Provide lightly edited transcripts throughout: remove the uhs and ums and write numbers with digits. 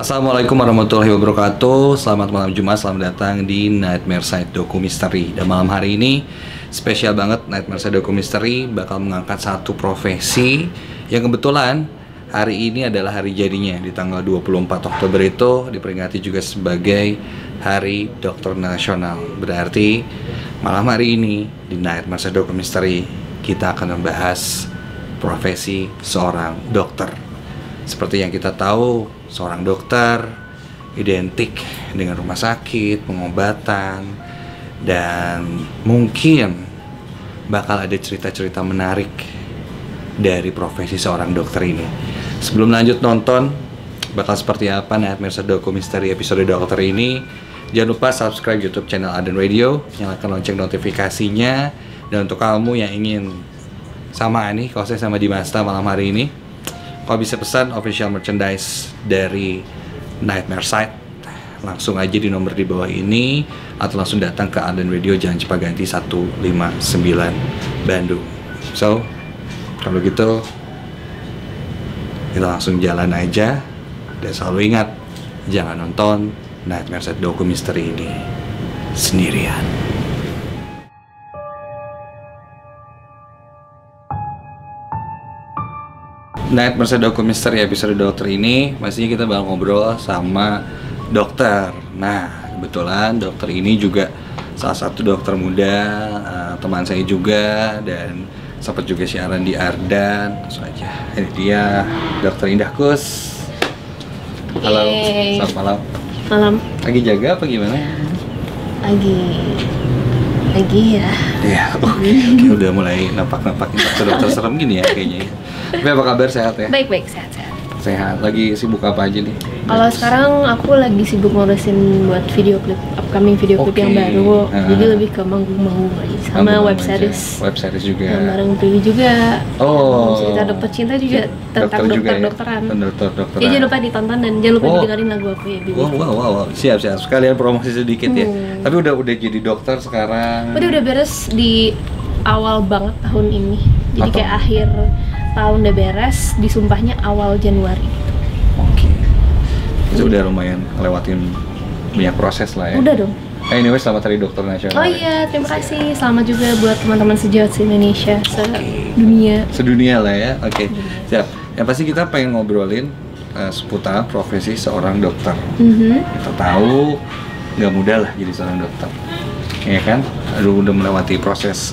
Assalamualaikum warahmatullahi wabarakatuh. Selamat malam Jumat, selamat datang di Nightmare Side Doku Misteri. Dan malam hari ini spesial banget. Nightmare Side Doku Misteri bakal mengangkat satu profesi yang kebetulan hari ini adalah hari jadinya. Di tanggal 24 Oktober itu diperingati juga sebagai Hari Dokter Nasional. Berarti malam hari ini di Nightmare Side Doku Misteri kita akan membahas profesi seorang dokter. Seperti yang kita tahu, seorang dokter identik dengan rumah sakit, pengobatan, dan mungkin bakal ada cerita-cerita menarik dari profesi seorang dokter ini. Sebelum lanjut nonton, bakal seperti apa Nightmare Side Doku Misteri episode dokter ini, jangan lupa subscribe YouTube channel Aden Radio, nyalakan lonceng notifikasinya, dan untuk kamu yang ingin sama nih, kalau saya sama Dimasta malam hari ini, kalau bisa pesan official merchandise dari Nightmare Side, langsung aja di nomor di bawah ini atau langsung datang ke Aden Radio Jalan Cipaganti 159 Bandung. So, kalau gitu kita langsung jalan aja, dan selalu ingat jangan nonton Nightmare Side Doku Misteri ini sendirian. Nightmare Side Doku Misteri episode dokter ini pastinya kita bakal ngobrol sama dokter. Nah, kebetulan dokter ini juga salah satu dokter muda, teman saya juga, dan sempat juga siaran di Ardan. Langsung aja, ini dia Dokter Indah Kus. Halo, selamat malam. Malam. Lagi jaga apa gimana? Lagi ya. Iya, oke, udah mulai nampak-nampak dokter serem gini ya kayaknya. Tapi apa kabar, sehat ya? Baik-baik, sehat-sehat. Sehat. Lagi sibuk apa aja nih? Kalau sekarang aku lagi sibuk ngurusin buat video klip, upcoming video klip yang baru. Jadi lebih ke manggung-manggung aja. Sama web series. Web series juga. Yang bareng Priwi juga. Oh. Cerita Dokter Cinta juga tentang dokter-dokteran. Dokter-dokteran. Ya, jangan lupa ditonton dan jangan lupa didengarin lagu aku ya, Bibi. Wow. Siap. Sekalian promosi sedikit ya. Tapi udah jadi dokter sekarang. Udah beres di awal banget tahun ini. Jadi kayak akhir tahun udah beres, disumpahnya awal Januari. Oke. Itu udah lumayan lewatin banyak proses lah ya. Udah dong. Anyway, selamat Hari Dokter Nasional. Oh iya, terima kasih. Selamat juga buat teman-teman sejawat se-Indonesia, sedunia. Sedunia lah ya. Oke. Siap. Yang pasti kita pengen ngobrolin seputar profesi seorang dokter. Kita tahu nggak mudah lah jadi seorang dokter. Ya kan? Udah melewati proses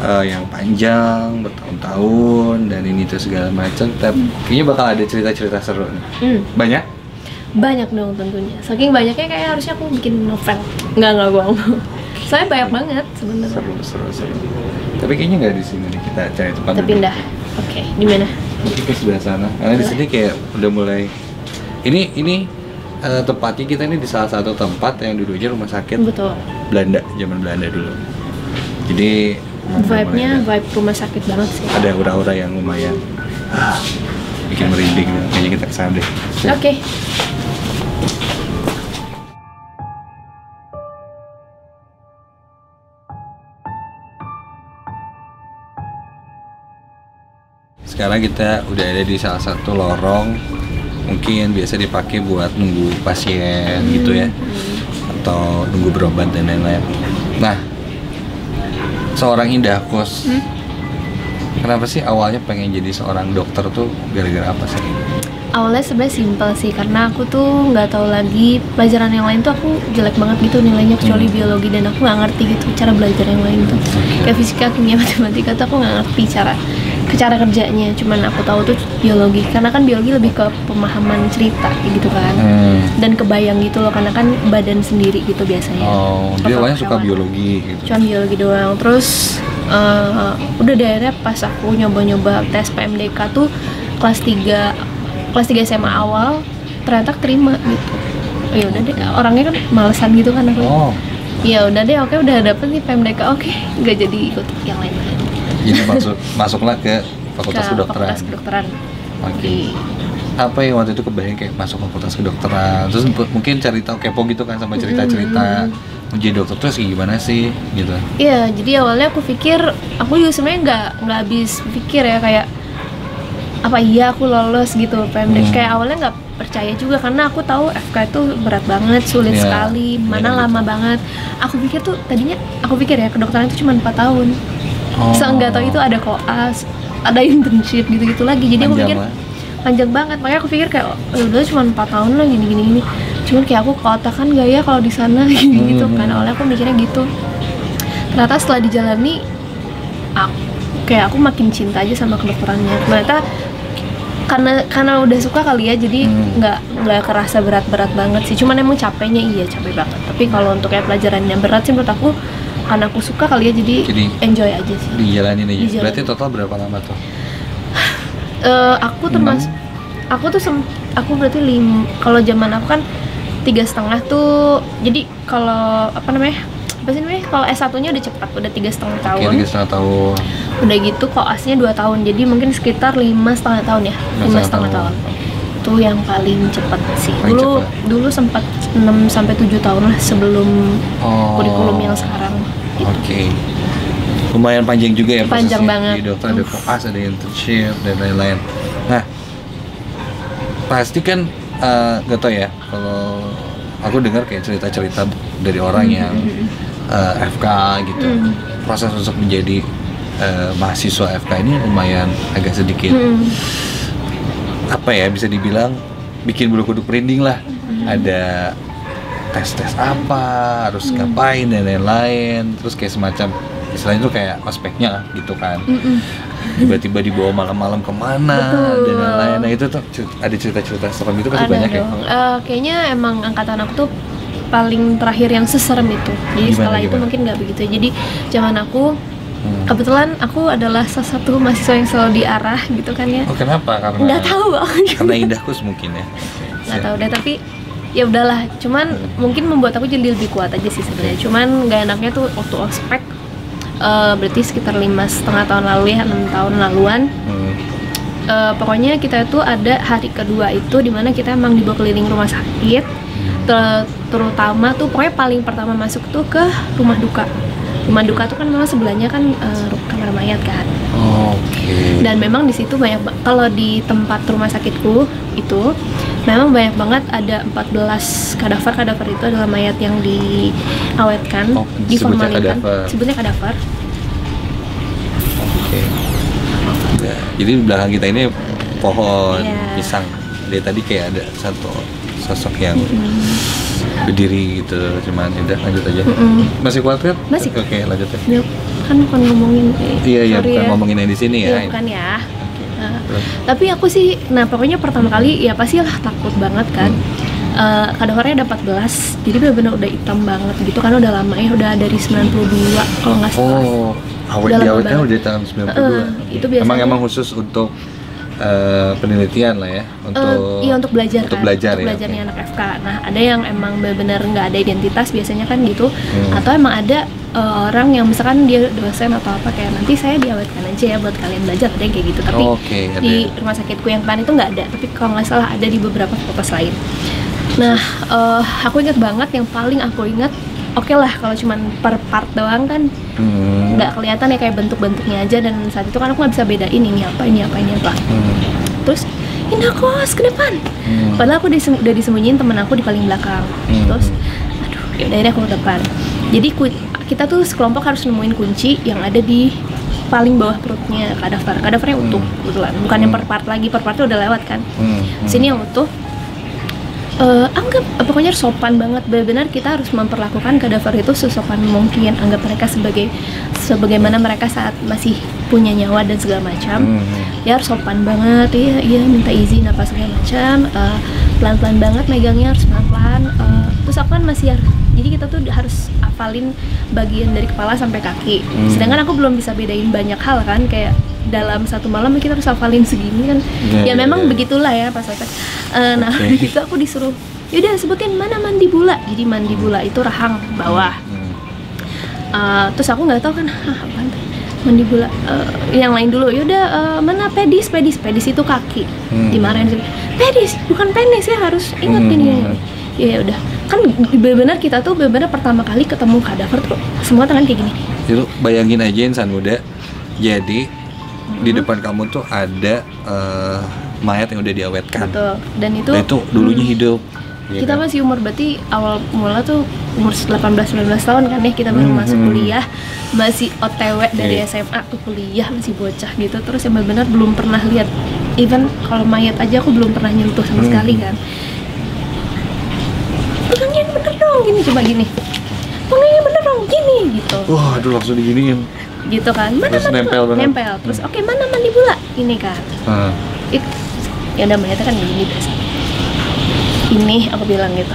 yang panjang, bertahun-tahun, dan ini tuh segala macam. Tapi kayaknya bakal ada cerita-cerita seru nih. Banyak dong tentunya. Saking banyaknya kayak harusnya aku bikin novel. Enggak bohong. Soalnya banyak banget sebenarnya. Seru. Tapi kayaknya nggak di sini nih, kita cari tempat. Kita pindah. Oke, di mana? Mungkin ke sebelah sana. Karena di sini kayak udah mulai. Ini tempatnya kita ini di salah satu tempat yang dulunya rumah sakit. Betul. Belanda, zaman Belanda dulu. Jadi vibe-nya vibe rumah sakit banget sih. Ada aura-aura yang lumayan bikin merinding. Kayaknya kita kesana deh. Oke. Sekarang kita udah ada di salah satu lorong, mungkin biasa dipakai buat nunggu pasien gitu ya, atau nunggu berobat dan lain-lain. Nah, seorang Indah Kus, kenapa sih awalnya pengen jadi seorang dokter tuh, gara-gara apa sih? Awalnya sebenarnya simpel sih, karena aku tuh nggak tahu lagi pelajaran yang lain tuh aku jelek banget gitu nilainya, kecuali biologi, dan aku nggak ngerti gitu cara belajar yang lain tuh. Kayak fisika, kimia, matematika tuh aku nggak ngerti cara kerjanya. Cuman aku tahu tuh biologi, karena kan biologi lebih ke pemahaman cerita gitu kan, dan kebayang gitu loh, karena kan badan sendiri gitu biasanya. Oh, dia awalnya suka biologi gitu. Cuman biologi doang. Terus udah daerah pas aku nyoba-nyoba tes PMDK tuh kelas 3 SMA awal, ternyata terima gitu. Ya udah deh, orangnya kan malesan gitu kan aku. Ya udah deh, oke, udah dapet nih PMDK, oke, nggak jadi ikut yang lain. Jadi masuklah ke Fakultas Kedokteran. Fakultas Kedokteran. Oke. Apa yang waktu itu kebayang kayak masuk Fakultas Kedokteran? Terus mungkin cari tahu, kepo gitu kan sama cerita-cerita menjadi dokter terus gimana sih gitu? Iya, jadi awalnya aku pikir, aku juga sebenarnya nggak habis pikir ya, kayak apa iya aku lolos gitu PMDK. Kayak awalnya percaya juga karena aku tahu FK itu berat banget, sulit sekali, mana lama banget. Aku pikir ya kedokteran itu cuma 4 tahun. Nggak tahu itu ada koas, ada internship gitu-gitu lagi. Jadi aku pikir panjang banget. Makanya aku pikir kayak udah cuma 4 tahun lah gini. Cuman kayak aku keotakan gak ya kalau di sana gitu kan. Awalnya aku mikirnya gitu. Ternyata setelah dijalani aku makin cinta aja sama kedokterannya. Ternyata karena udah suka kali ya, jadi nggak kerasa berat banget sih. Cuman emang capek banget. Tapi kalau untuk kayak pelajaran yang berat sih menurut aku karena aku suka kali ya, jadi enjoy aja sih. Dijalanin aja. Berarti total berapa lama tuh? Aku berarti kalau zaman aku kan 3,5 tuh. Jadi kalau kalau S1-nya udah cepat, udah 3,5 tahun. 3,5 tahun. Udah gitu koasnya 2 tahun, jadi mungkin sekitar 5,5 tahun ya. 5,5 tahun. Itu yang paling cepat sih. Dulu sempat 6-7 tahun lah sebelum kurikulum yang sekarang. Oke. Lumayan panjang juga ya prosesnya. Panjang banget. Di dokter ada koas, ada internship dan lain-lain. Nah, pasti kan gak tau ya, kalau aku dengar kayak cerita-cerita dari orang yang FK gitu, proses untuk menjadi mahasiswa FK ini lumayan agak sedikit apa ya, bisa dibilang bikin bulu kuduk merinding lah. Ada tes apa, harus ngapain dan lain-lain, terus kayak semacam istilahnya tuh kayak ospeknya lah gitu kan. Tiba-tiba dibawa malam-malam kemana dan lain-lain. Nah itu tuh ada cerita-cerita serem itu pasti banyak dong. ya. Kayaknya emang angkatan aku tuh paling terakhir yang seserem itu. Jadi setelah itu mungkin nggak begitu. Jadi zaman aku kebetulan aku adalah salah satu mahasiswa yang selalu diarah gitu kan ya. Oh kenapa? Karena nggak tahu. Karena Indahkus mungkin ya. Nggak tahu deh, tapi ya udahlah. Cuman mungkin membuat aku jadi lebih kuat aja sih sebenarnya. Cuman nggak enaknya tuh waktu ospek. Berarti sekitar 5,5 tahun lalu ya, 6 tahun laluan. Pokoknya kita itu ada hari kedua itu dimana kita emang dibawa keliling rumah sakit, terutama tuh pokoknya paling pertama masuk tuh ke rumah duka. Rumah duka tuh kan memang sebelahnya kan kamar mayat kan. Dan memang di situ banyak, kalau di tempat rumah sakitku itu memang banyak banget, ada 14 kadaver itu adalah mayat yang diawetkan, diformalinkan, sebutnya kadaver. Jadi di belakang kita ini pohon pisang. Dari tadi kayak ada satu sosok yang berdiri gitu, cuman udah lanjut aja. Masih kuat kan? Masih. Oke, lanjut ya. Kan bukan ngomongin iya bukan ngomongin yang di sini ya. Iya bukan ya. Tapi aku sih, pokoknya pertama kali ya pastilah takut banget kan. Kadavernya ada 14, jadi benar-benar udah hitam banget gitu kan, udah lama ya, udah dari 92 kalau nggak salah. Diawetkan udah tahun 92. Itu biasanya emang khusus untuk penelitian lah ya, untuk belajar untuk kan, belajar untuk ya, belajarnya anak FK. Nah ada yang emang benar-benar nggak ada identitas biasanya kan gitu, atau emang ada orang yang misalkan dia dosen atau apa, kayak nanti saya diawetkan aja ya buat kalian belajar, ada yang kayak gitu. Tapi di rumah sakitku yang kemarin itu nggak ada, tapi kalau nggak salah ada di beberapa fakultas lain. Nah aku ingat banget, yang paling aku ingat, oke lah kalau cuman per part doang kan nggak kelihatan ya, kayak bentuk-bentuknya aja, dan saat itu kan aku nggak bisa bedain ini apa. Terus Indahkus ke depan, padahal aku udah disembunyiin temen aku di paling belakang. Terus ya udah, aku ke depan. Jadi kita tuh sekelompok harus nemuin kunci yang ada di paling bawah perutnya kadavernya utuh kebetulan, bukan yang per part lagi, per partnya udah lewat kan. Sini yang utuh. Anggap pokoknya sopan banget, benar-benar kita harus memperlakukan kadaver itu sesopan mungkin, anggap mereka sebagaimana mereka saat masih punya nyawa dan segala macam. Ya harus sopan banget, iya minta izin apa segala macam, pelan-pelan banget megangnya, harus pelan-pelan. Terus aku kan masih jadi kita tuh harus hafalin bagian dari kepala sampai kaki. Sedangkan aku belum bisa bedain banyak hal kan, kayak dalam satu malam kita harus hafalin segini kan. Memang begitulah ya pas ospek. Nah itu aku disuruh, yaudah sebutin mana mandibula. Jadi mandibula itu rahang bawah. Terus aku nggak tahu kan, apaan tuh mandibula, yang lain dulu. Yaudah mana pedis itu kaki. Dimarahin sih, pedis bukan penis ya, harus ingat ini. Ya udah, kan benar-benar kita tuh benar-benar pertama kali ketemu kadaver tuh semua tangan kayak gini. Jadi bayangin aja insan muda, jadi di depan kamu tuh ada mayat yang udah diawetkan. Betul. Dan itu dulunya hidup. Kita masih umur, berarti awal mula tuh umur 18-19 tahun kan ya, kita baru masuk kuliah, masih OTW dari SMA ke kuliah, masih bocah gitu. Terus yang benar-benar belum pernah lihat, even kalau mayat aja aku belum pernah nyentuh sama sekali kan. Pegangnya yang bener dong, gini, coba gini. Pegangnya yang bener dong, gini, gitu. Wah, aduh langsung diginiin. Gitu kan, mana terus nempel banget. Nempel, terus oke, mana mandibula? Ini kan. Ya udah mayatnya kan gini biasa. Ini aku bilang gitu.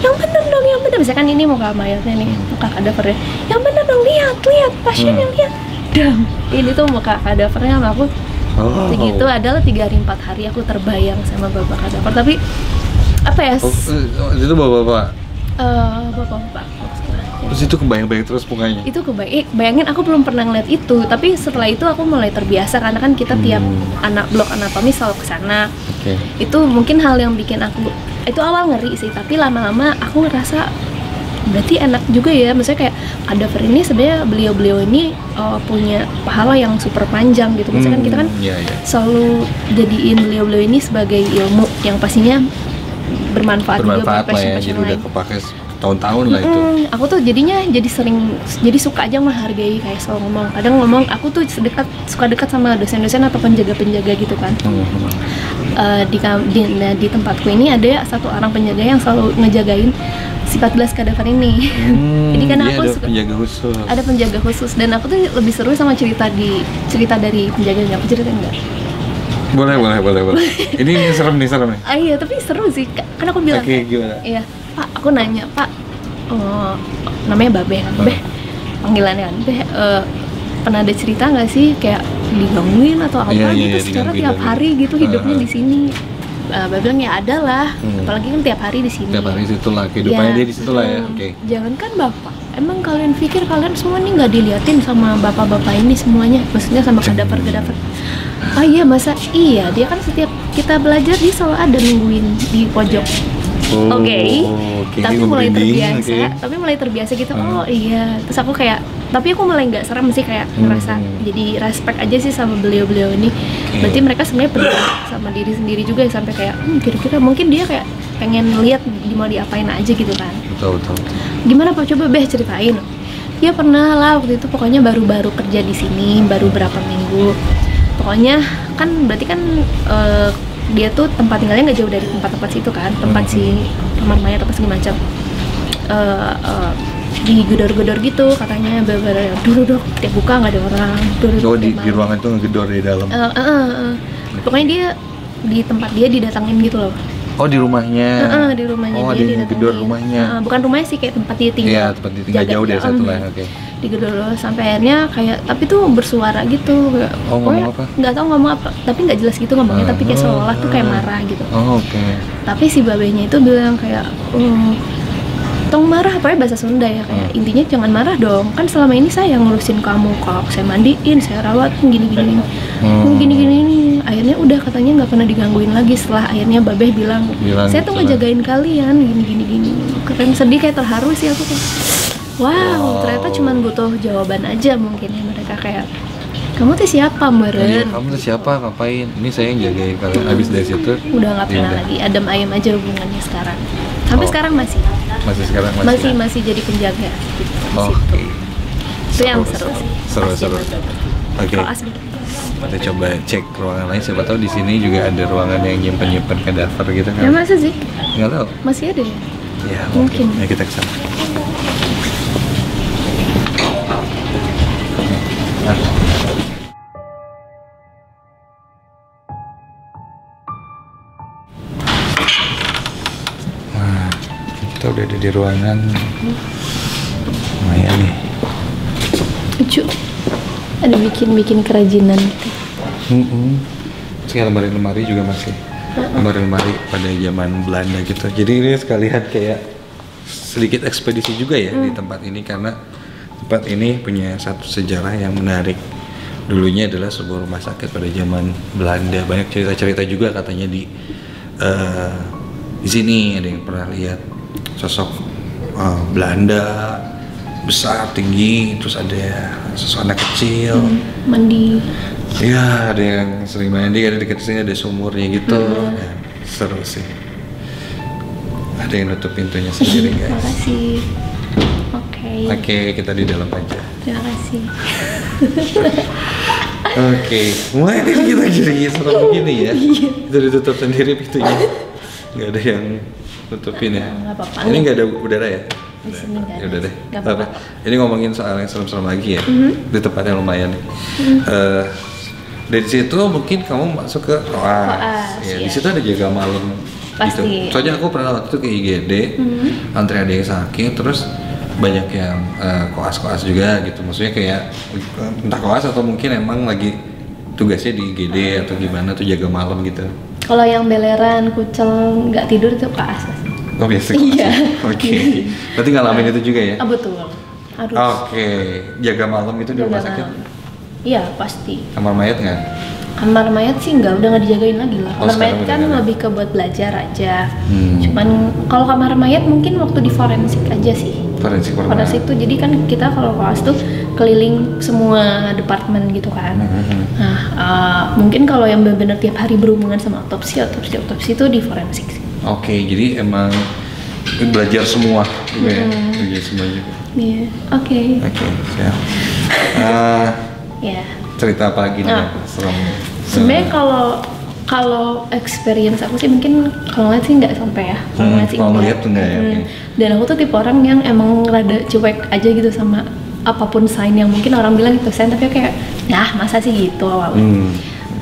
Yang bener dong, yang bener. Misalkan ini muka mayatnya nih, muka kadavernya. Yang bener dong, lihat pasien yang lihat. Dam. Ini tuh muka kadavernya sama aku. Segitu adalah 3 hari 4 hari aku terbayang sama bapak kadaver. Tapi apa ya? Itu bapak-bapak. Bapak-bapak. Terus itu kebayang-bayang terus mukanya? Itu bayangin, aku belum pernah ngeliat itu. Tapi setelah itu aku mulai terbiasa, karena kan kita tiap blok anatomi selalu kesana. Itu mungkin hal yang bikin aku, itu awal ngeri sih, tapi lama-lama aku ngerasa berarti enak juga ya. Maksudnya kayak kadaver ini sebenarnya beliau-beliau ini punya pahala yang super panjang gitu. Maksudnya kan kita kan selalu jadiin beliau-beliau ini sebagai ilmu yang pastinya bermanfaat juga buat pasien-pasien jadi udah kepake tahun-tahun lah itu. Aku tuh jadinya jadi suka aja menghargai, kayak selalu ngomong. Aku tuh suka dekat sama dosen-dosen atau penjaga-penjaga gitu kan. Di tempatku ini ada satu orang penjaga yang selalu ngejagain si 14 kadaver ini. Jadi kan aku ada penjaga khusus. Ada penjaga khusus, dan aku tuh lebih seru sama cerita dari penjaganya. Aku ceritain enggak? Boleh. Ini serem nih. Iya, tapi seru sih. Kan aku bilang. Gimana? Iya. Pak, aku nanya, Pak, namanya Babe kan, Beh, panggilannya kan, Beh, pernah ada cerita nggak sih kayak digangguin atau apa gitu secara tiap hari gitu hidupnya di sini? Babe bilang ya ada lah, apalagi kan tiap hari di sini. Tiap hari di situ lah, kehidupannya dia di situ lah ya. Jangankan bapak, emang kalian pikir kalian semua nih nggak diliatin sama bapak-bapak ini semuanya, maksudnya sama kadaver-kadaver. Oh iya, masa iya, dia kan setiap kita belajar dia selalu ada nungguin di pojok. Tapi mulai terbiasa gitu. Oh iya, terus aku kayak, tapi aku mulai nggak serem sih, kayak ngerasa jadi respect aja sih sama beliau-beliau ini. Berarti mereka sebenarnya peduli sama diri sendiri juga, sampai kayak kira-kira mungkin dia kayak pengen lihat mau diapain aja gitu kan. Betul. Gimana Pak, coba Beh ceritain. Ya pernah lah waktu itu, pokoknya baru-baru kerja di sini, baru berapa minggu. Pokoknya kan berarti kan dia tuh tempat tinggalnya nggak jauh dari tempat-tempat situ kan, tempat si kamar mayat apa segala macam. Digedor-gedor gitu katanya, dulu dok tiap buka nggak ada orang. Di ruangan tuh ngegedor di dalam. Pokoknya dia di tempat dia didatangin gitu loh. Oh, di rumahnya. Di rumahnya dia ngegedor rumahnya. Bukan rumahnya sih, kayak tempat dia tinggal. Iya, tempat dia tinggal jauh dari satu lah. Digedor sampai akhirnya kayak, tapi tuh bersuara gitu. Ngomong apa? Nggak tahu ngomong apa, tapi nggak jelas gitu ngomongnya, tapi kayak seolah tuh kayak marah gitu. Tapi si babenya itu bilang kayak tong marah, apalagi bahasa Sunda ya, kayak intinya jangan marah dong, kan selama ini saya ngurusin kamu, kalau saya mandiin, saya rawat, gini. Akhirnya udah katanya nggak pernah digangguin lagi. Setelah akhirnya Babeh bilang saya tuh ngejagain kalian, gini. Keren, sedih, kayak terharu sih aku tuh. Wow, ternyata cuman butuh jawaban aja mungkin ya mereka, kayak kamu tuh siapa meren? Kamu tuh siapa, ngapain? Ini saya yang jagain kalian. Habis dari situ udah nggak pernah lagi, adem ayem aja hubungannya sekarang. Sampai sekarang masih jadi penjaga gitu, itu yang seru sih. Seru. Oke. Kita coba cek ruangan lain, siapa tahu di sini juga ada ruangan yang nyimpen kadaver gitu kan. Ya masa sih? Nggak tahu. Masih ada ya? Ya mungkin. Ya kita kesana. Kita udah ada di ruangan Maya nih. Lucu. Ada bikin kerajinan gitu. Terus lemari-lemari juga masih. Lemari-lemari pada zaman Belanda gitu. Jadi ini sekalian kayak sedikit ekspedisi juga ya di tempat ini, karena tempat ini punya satu sejarah yang menarik. Dulunya adalah sebuah rumah sakit pada zaman Belanda. Banyak cerita-cerita juga katanya di sini ada yang pernah lihat sosok Belanda besar tinggi, terus ada anak kecil. Mandi. Ya, ada yang sering mandi, ada dekat sini ada sumurnya gitu. Ya, seru sih. Ada yang nutup pintunya sendiri guys. Makasih. Oke, kita di dalam aja. Terima kasih. Oke, mulai dari kita jadi serem begini ya. Itu ditutup sendiri pintunya. Nggak ada yang tutupin ya. Nggak apa-apa. Ini nggak ada udara ya? Di sini nggak Ya ada. udah deh. Nggak apa-apa. Ini ngomongin soal yang serem-serem lagi ya. Di tempatnya lumayan nih. Dari situ mungkin kamu masuk ke koas. Ya, Iya. di situ ada jaga malam. Pasti. Gitu. Soalnya aku pernah waktu itu ke IGD, antri ada yang sakit, terus banyak yang koas-koas juga gitu. Maksudnya kayak entah koas atau mungkin emang lagi tugasnya di IGD atau gimana tuh jaga malam gitu. Kalau yang beleran, kucel, nggak tidur itu koas. Oh biasa. Iya. Oke. Berarti ngalamin itu juga ya? Ah betul. Harus. Oke. Jaga malam itu di rumah jaga sakit. malam. Iya pasti. Kamar mayat nggak? Kamar mayat sih udah nggak dijagain lagi lah. Oh, Kamar mayat sekarang kan udah nggak ada. lebih ke buat belajar aja. Cuman kalau kamar mayat mungkin waktu di forensik aja sih. Forensik permainan. Forensik tuh jadi kan kita kalau kelas tuh keliling semua departemen gitu kan. Nah mungkin kalau yang benar-benar tiap hari berhubungan sama otopsi itu di forensik sih. Oke, jadi emang belajar semua juga ya? Belajar semua juga. Iya, oke. Oke, siap. Ya. Cerita apa lagi nih? Nah, Serem. Sebenarnya kalau experience aku sih mungkin kalau ngeliat sih nggak sampai ya. Kalau ngeliat sih kalau enggak. ngeliat tuh enggak ya, oke. Dan aku tuh tipe orang yang emang rada cuek aja gitu sama apapun sign yang mungkin orang bilang itu sign, tapi aku kayak nah masa sih gitu awalnya.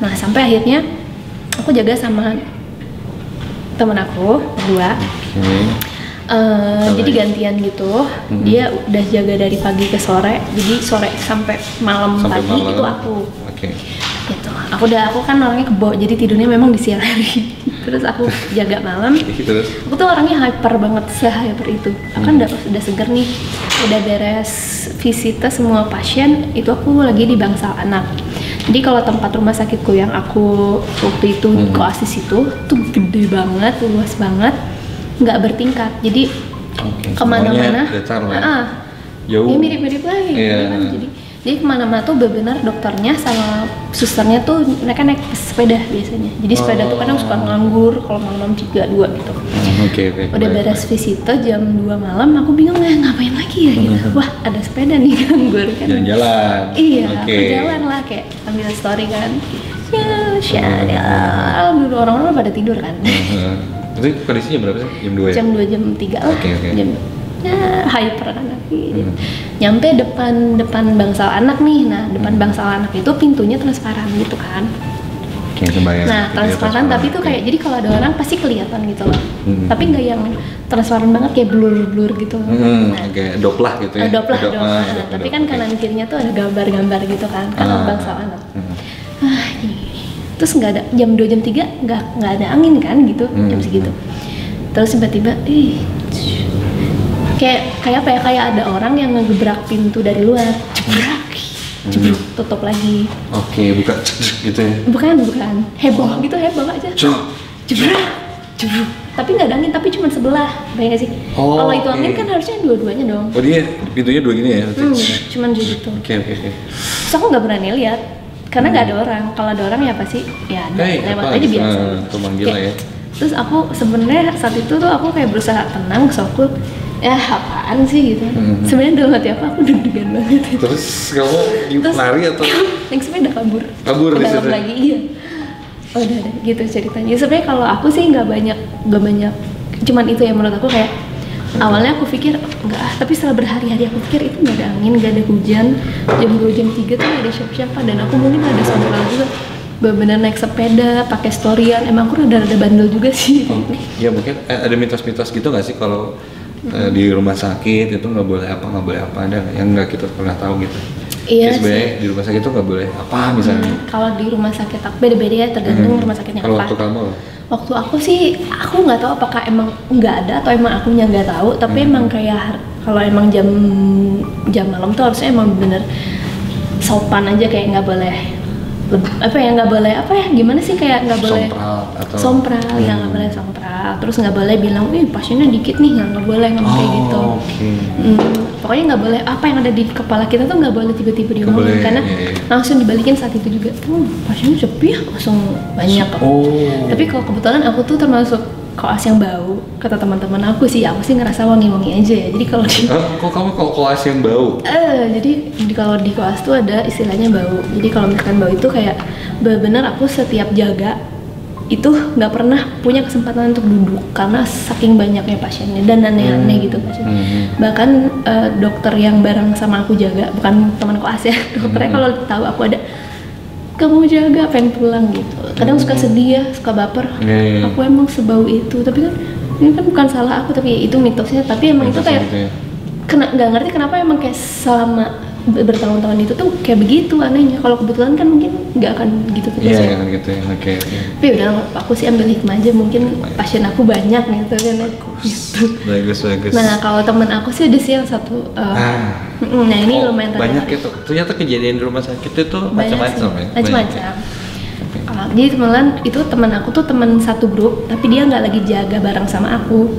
Nah sampai akhirnya aku jaga sama temen aku berdua. Jadi gantian gitu, dia udah jaga dari pagi ke sore, jadi sore sampai malam Sampai pagi malam. itu aku. Oke. Gitu. Aku kan orangnya kebo, jadi tidurnya memang di siang hari. Terus aku jaga malam. Terus? Aku tuh orangnya hyper banget, se-hyper itu. Aku kan udah seger nih, udah beres visita semua pasien, itu aku lagi di bangsal anak. Jadi kalau tempat rumah sakitku yang aku waktu itu koasis itu tuh gede banget, luas banget, nggak bertingkat. Jadi Oke, kemana-mana, semuanya datar lah. Jauh. ya mirip-mirip lah ya. Iya. Kan? Jadi kemana-mana tuh benar dokternya sama susternya tuh mereka naik sepeda biasanya. Jadi sepeda tuh kadang suka nganggur kalau malam 1, 2 gitu. Oke. Udah beres visita jam 2 malam, aku bingung ngapain lagi ya gitu. Wah ada sepeda nih nganggur kan. Jalan-jalan. Iya, Oke. aku jalan lah kayak ambil story kan. Ya, dulu orang-orang pada tidur kan. Itu kondisinya berapa sih? Jam 2 ya? Jam 2 jam 3 lah. Oke. Jam ya, hyper kan lagi. Nyampe depan bangsal anak nih. Nah, depan bangsal anak itu pintunya transparan gitu kan. Oke, kebayang. Nah, transparan tapi tuh kayak jadi kalau ada orang pasti kelihatan gitu loh. Tapi nggak yang transparan banget kayak blur gitu. Oke, doplah gitu ya. Doplah. Tapi kan kanan kirinya tuh ada gambar-gambar gitu kan. Kan bangsal anak. Terus nggak ada jam 2 jam 3 nggak ada angin kan gitu jam segitu. Terus tiba-tiba kayak apa ya, kayak ada orang yang ngegebrak pintu dari luar, jebruk, tutup lagi. Oke, buka gitu ya. Bukan heboh aja. Jebruk. Tapi nggak ada angin, tapi cuma sebelah, bayang gak sih? Oh, kalau itu oke. angin kan harusnya dua-duanya dong. Oh dia pintunya 2 gini ya? Cuman gitu. Oke. Terus aku nggak berani lihat karena nggak ada orang. Kalau ada orang ya pasti ya lewat apa? aja biasa. Itu manggil lah ya. Terus aku sebenarnya saat itu tuh aku kayak berusaha tenang, so aku ya apaan sih gitu. Sebenarnya dalam hati aku deg-degan banget. Terus kamu lari atau? Yang sepeda kabur. Kabur Ke di dalam situ? lagi iya. Oh, udah gitu ceritanya. Sebenarnya kalau aku sih nggak banyak. Cuman itu yang menurut aku kayak awalnya aku pikir enggak, tapi setelah berhari-hari aku pikir itu nggak ada angin, nggak ada hujan. Jam 2 jam 3 tuh nggak ada siapa-siapa dan aku mungkin ada saudara juga benar-benar naik sepeda, pakai storyan. Emang aku rada-rada bandel juga sih. Ya mungkin ada mitos-mitos gitu nggak sih kalau di rumah sakit itu nggak boleh apa ada nggak? Yang nggak kita pernah tahu gitu. Iya Ya, sebenarnya sih. di rumah sakit itu nggak boleh apa misalnya. Kalau di rumah sakit aku beda-beda ya, tergantung rumah sakitnya Kalau apa. waktu kamu Waktu aku sih, aku nggak tahu apakah emang nggak ada atau emang akunya nggak tahu. Tapi emang kayak kalau emang jam malam tuh harusnya emang bener sopan aja, kayak nggak boleh apa ya, nggak boleh apa ya, gimana sih, kayak nggak boleh Sompral atau sompral, ya nggak boleh sompral, terus nggak boleh bilang, pasiennya dikit nih, nggak boleh ngomong kayak gitu. Pokoknya nggak boleh apa yang ada di kepala kita tuh nggak boleh tiba-tiba diomongin, karena langsung dibalikin saat itu juga, pasiennya sepi ya, langsung banyak. Tapi kalau kebetulan aku tuh termasuk koas yang bau, kata teman-teman aku sih ngerasa wangi-wangi aja ya. Jadi kalau di kok kamu kalau koas yang bau? Jadi kalau di koas tuh ada istilahnya bau. Jadi kalau misalkan bau itu kayak benar-benar aku setiap jaga itu nggak pernah punya kesempatan untuk duduk karena saking banyaknya pasiennya dan aneh-aneh gitu pasien. Bahkan dokter yang bareng sama aku jaga, bukan teman koas ya, dokternya kalau tahu aku ada, kamu jaga, pengen pulang gitu. Kadang suka sedih ya, suka baper. Aku emang sebau itu, tapi kan ini kan bukan salah aku, tapi itu mitosnya. Tapi emang itu kayak nggak ngerti kenapa emang kayak selama bertahun-tahun itu tuh kayak begitu anehnya. Kalau kebetulan kan mungkin nggak akan gitu terus. Iya, nggak gitu ya. Oke. Tapi udah, aku sih ambil hikmah aja, mungkin pasien aku banyak gitu kan. Bagus. Nah kalau temen aku sih ada sih yang satu. Nah ini lumayan banyak itu. Ternyata kejadian di rumah sakit itu macam-macam ya. Macam-macam. Jadi teman aku tuh teman satu grup, tapi dia nggak lagi jaga bareng sama aku.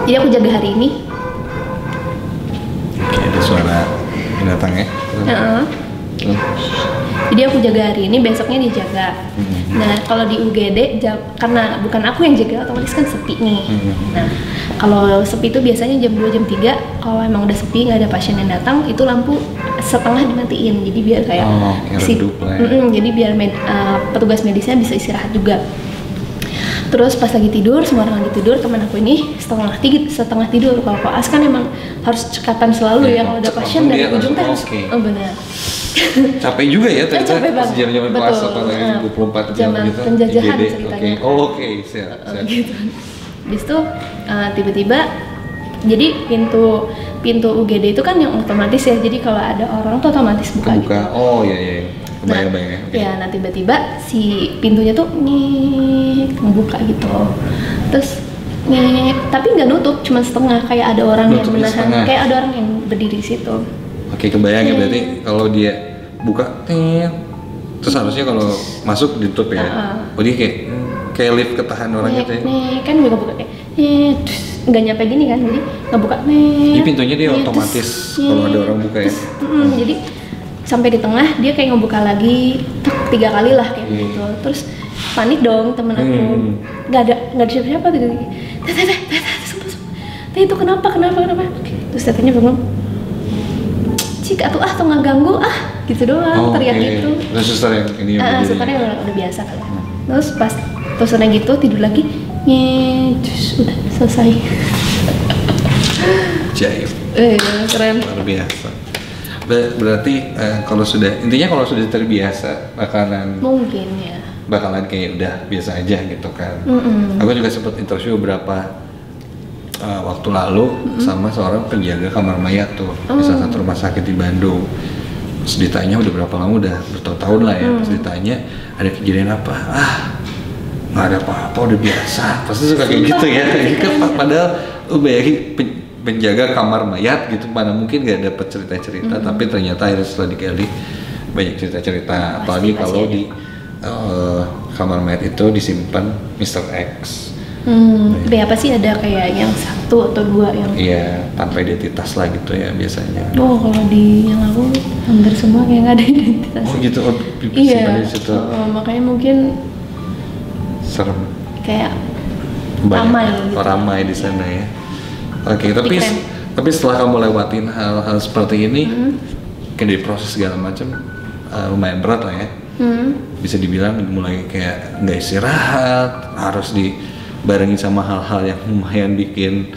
Jadi aku jaga hari ini. Oke, ada suara binatang ya. Jadi aku jaga hari ini, besoknya dia jaga. Nah kalau di UGD karena bukan aku yang jaga, otomatis kan sepi nih. Nah kalau sepi itu biasanya jam 2 jam 3. Kalau emang udah sepi nggak ada pasien yang datang, itu lampu setengah dimatiin. Jadi biar kayak jadi biar petugas medisnya bisa istirahat juga. Terus pas lagi tidur, semua orang lagi tidur, teman aku ini setengah tidur. Kalau koas kan emang harus cekatan selalu ya, kalau ada pasien dari ujung kan harus. Benar. Capek juga ya ternyata jam-jam koas atau lagi 24 jam zaman gitu. penjajahan ceritanya. Oke, siap. Gitu. Habis itu tiba-tiba jadi pintu UGD itu kan yang otomatis ya. Jadi kalau ada orang tuh otomatis buka. Gitu. Oh iya. Kebayang-bayang. Nah tiba-tiba si pintunya tuh ngebuka gitu. Terus tapi nggak nutup, cuma setengah, kayak ada orang yang menahan, kayak ada orang yang berdiri di situ. Oke, kebayang ya, berarti kalau dia buka terus harusnya kalau masuk ditutup ya. Oh dia kayak lift ketahan orang gitu ya. Kan juga buka kayak nggak nyampe gini kan, jadi ngebuka Jadi pintunya dia otomatis kalau ada orang buka ya. Jadi sampai di tengah dia kayak ngebuka lagi 3 kali lah kayak gitu. Terus panik dong temen aku, nggak ada siapa-siapa gitu. Teh itu kenapa? Terus tetenya bangun, cik atuh tuh nggak ganggu gitu doang, teriak gitu. Terus suster yang ini susternya udah biasa kali. Terus pas susternya gitu tidur lagi, terus udah selesai. Jaib. Keren. Luar biasa. Berarti kalau sudah terbiasa bakalan kayak udah biasa aja gitu kan. Aku juga sempat interview beberapa waktu lalu sama seorang penjaga kamar mayat tuh di salah satu rumah sakit di Bandung. Terus ditanya udah berapa lama, udah bertahun-tahun lah ya. Terus ditanya ada kejadian apa? Nggak ada apa-apa, udah biasa. Pasti suka kayak gitu ya. Padahal bayangin penjaga kamar mayat gitu, mana mungkin nggak dapat cerita-cerita, tapi ternyata akhirnya setelah digali banyak cerita-cerita. Apalagi kalau di kamar mayat itu disimpan Mr. X. Tapi apa sih, ada kayak yang 1 atau 2 yang tanpa identitas lah gitu ya biasanya. Kalau di yang aku hampir semua kayak nggak ada identitas. Gitu. Iya. Makanya mungkin serem. Kayak ramai di sana ya. Oke, tapi setelah kamu lewatin hal-hal seperti ini, kan dari proses segala macam lumayan berat lah ya. Bisa dibilang mulai kayak nggak istirahat, harus dibarengi sama hal-hal yang lumayan bikin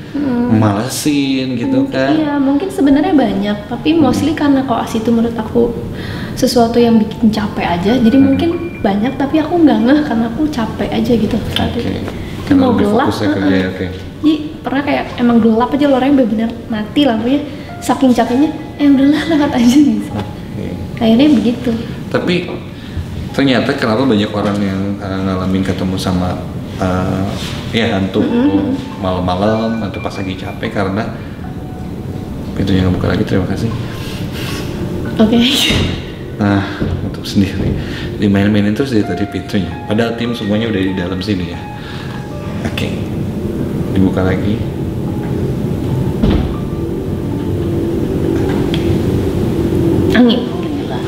malesin gitu kan. Iya, mungkin sebenarnya banyak, tapi mostly karena koas itu menurut aku sesuatu yang bikin capek aja. Jadi mungkin banyak, tapi aku nggak ngeh karena aku capek aja gitu saat itu. Karena mau gelap, jadi pernah kayak emang gelap aja, lorengnya benar-benar mati lampunya, saking capeknya udahlah lewat aja gitu. Akhirnya begitu. Tapi ternyata kenapa banyak orang yang ngalamin ketemu sama hantu malam-malam atau pas lagi capek, karena pintunya nggak buka lagi. Terima kasih. Oke. Nah, tutup sendiri. Dimain-mainin terus dari tadi pintunya. Padahal tim semuanya udah di dalam sini ya. Oke. Dibuka lagi. Angin.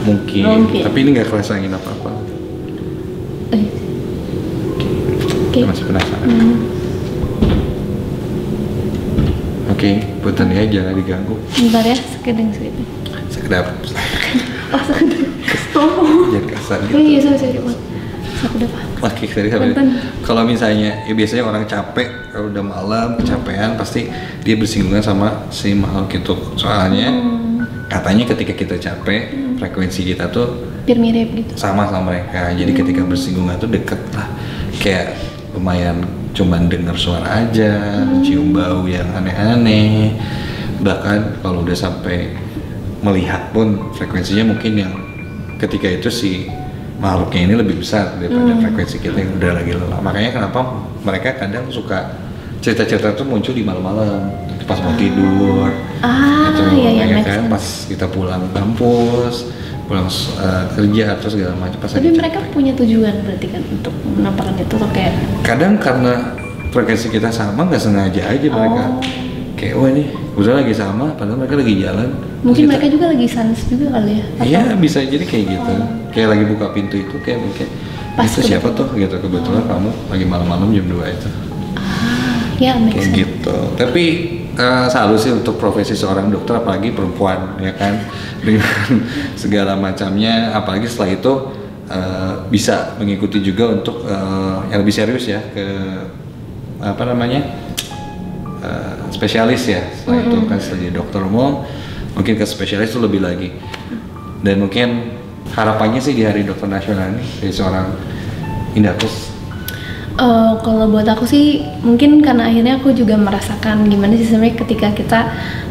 Mungkin. Tapi ini nggak kerasa angin apa-apa. Oke. Masih penasaran. Oke, punten ya, jangan diganggu. Bentar ya, sekedar. Sekedap. Oh, sekedar. Jangan kasar gitu. Oh iya, sorry. Sekedar apa? Oke, tadi kalau misalnya, ya biasanya orang capek, kalau udah malam, kecapean, pasti dia bersinggungan sama si makhluk itu. Soalnya, katanya ketika kita capek, frekuensi kita tuh biar mirip gitu. Sama mereka. Jadi ketika bersinggungan tuh deket lah. Kayak lumayan cuman dengar suara aja, cium bau yang aneh-aneh. Bahkan kalau udah sampai melihat pun frekuensinya mungkin yang ketika itu si makhluknya ini lebih besar daripada frekuensi kita yang udah lagi lelah. Makanya kenapa mereka kadang suka cerita-cerita tuh muncul di malam-malam pas mau tidur. Iya, kan pas kita pulang kampus, pulang kerja atau segala macam pas. Tapi mereka punya tujuan berarti kan untuk menampakkan itu atau kayak? Kadang karena frekuensi kita sama nggak sengaja aja mereka kayak ini udah lagi sama padahal mereka lagi jalan. Mungkin mereka juga lagi sans juga kali ya? Iya bisa jadi kayak gitu. Kayak lagi buka pintu itu kayak itu siapa tuh gitu, kebetulan kamu lagi malam-malam jam 2 itu. Ya, kayak gitu. Tapi salut sih untuk profesi seorang dokter, apalagi perempuan ya kan, dengan segala macamnya. Apalagi setelah itu bisa mengikuti juga untuk yang lebih serius ya, ke spesialis ya. Setelah itu kan setelah jadi dokter umum mungkin ke spesialis itu lebih lagi. Dan mungkin harapannya sih di Hari Dokter Nasional ini dari seorang Indah Kus. Kalau buat aku sih mungkin karena akhirnya aku juga merasakan gimana sih sebenarnya ketika kita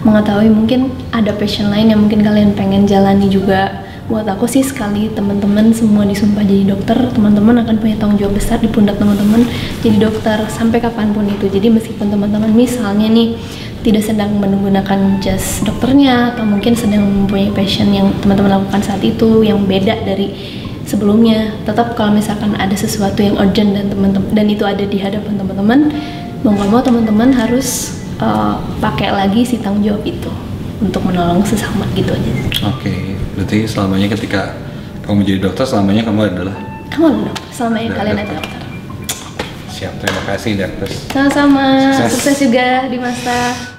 mengetahui mungkin ada passion lain yang mungkin kalian pengen jalani juga. Buat aku sih sekali teman-teman semua disumpah jadi dokter, teman-teman akan punya tanggung jawab besar di pundak teman-teman jadi dokter sampai kapanpun itu. Jadi meskipun teman-teman misalnya nih tidak sedang menggunakan jas dokternya atau mungkin sedang mempunyai passion yang teman-teman lakukan saat itu yang beda dari sebelumnya, tetap kalau misalkan ada sesuatu yang urgent dan itu ada di hadapan teman-teman, mau nggak mau teman-teman harus pakai lagi si tanggung jawab itu untuk menolong sesama gitu aja. Oke, berarti selamanya ketika kamu jadi dokter, selamanya kamu adalah dokter, selamanya kalian adalah dokter. Siap, terima kasih dokter. Sama-sama, sukses juga di masa.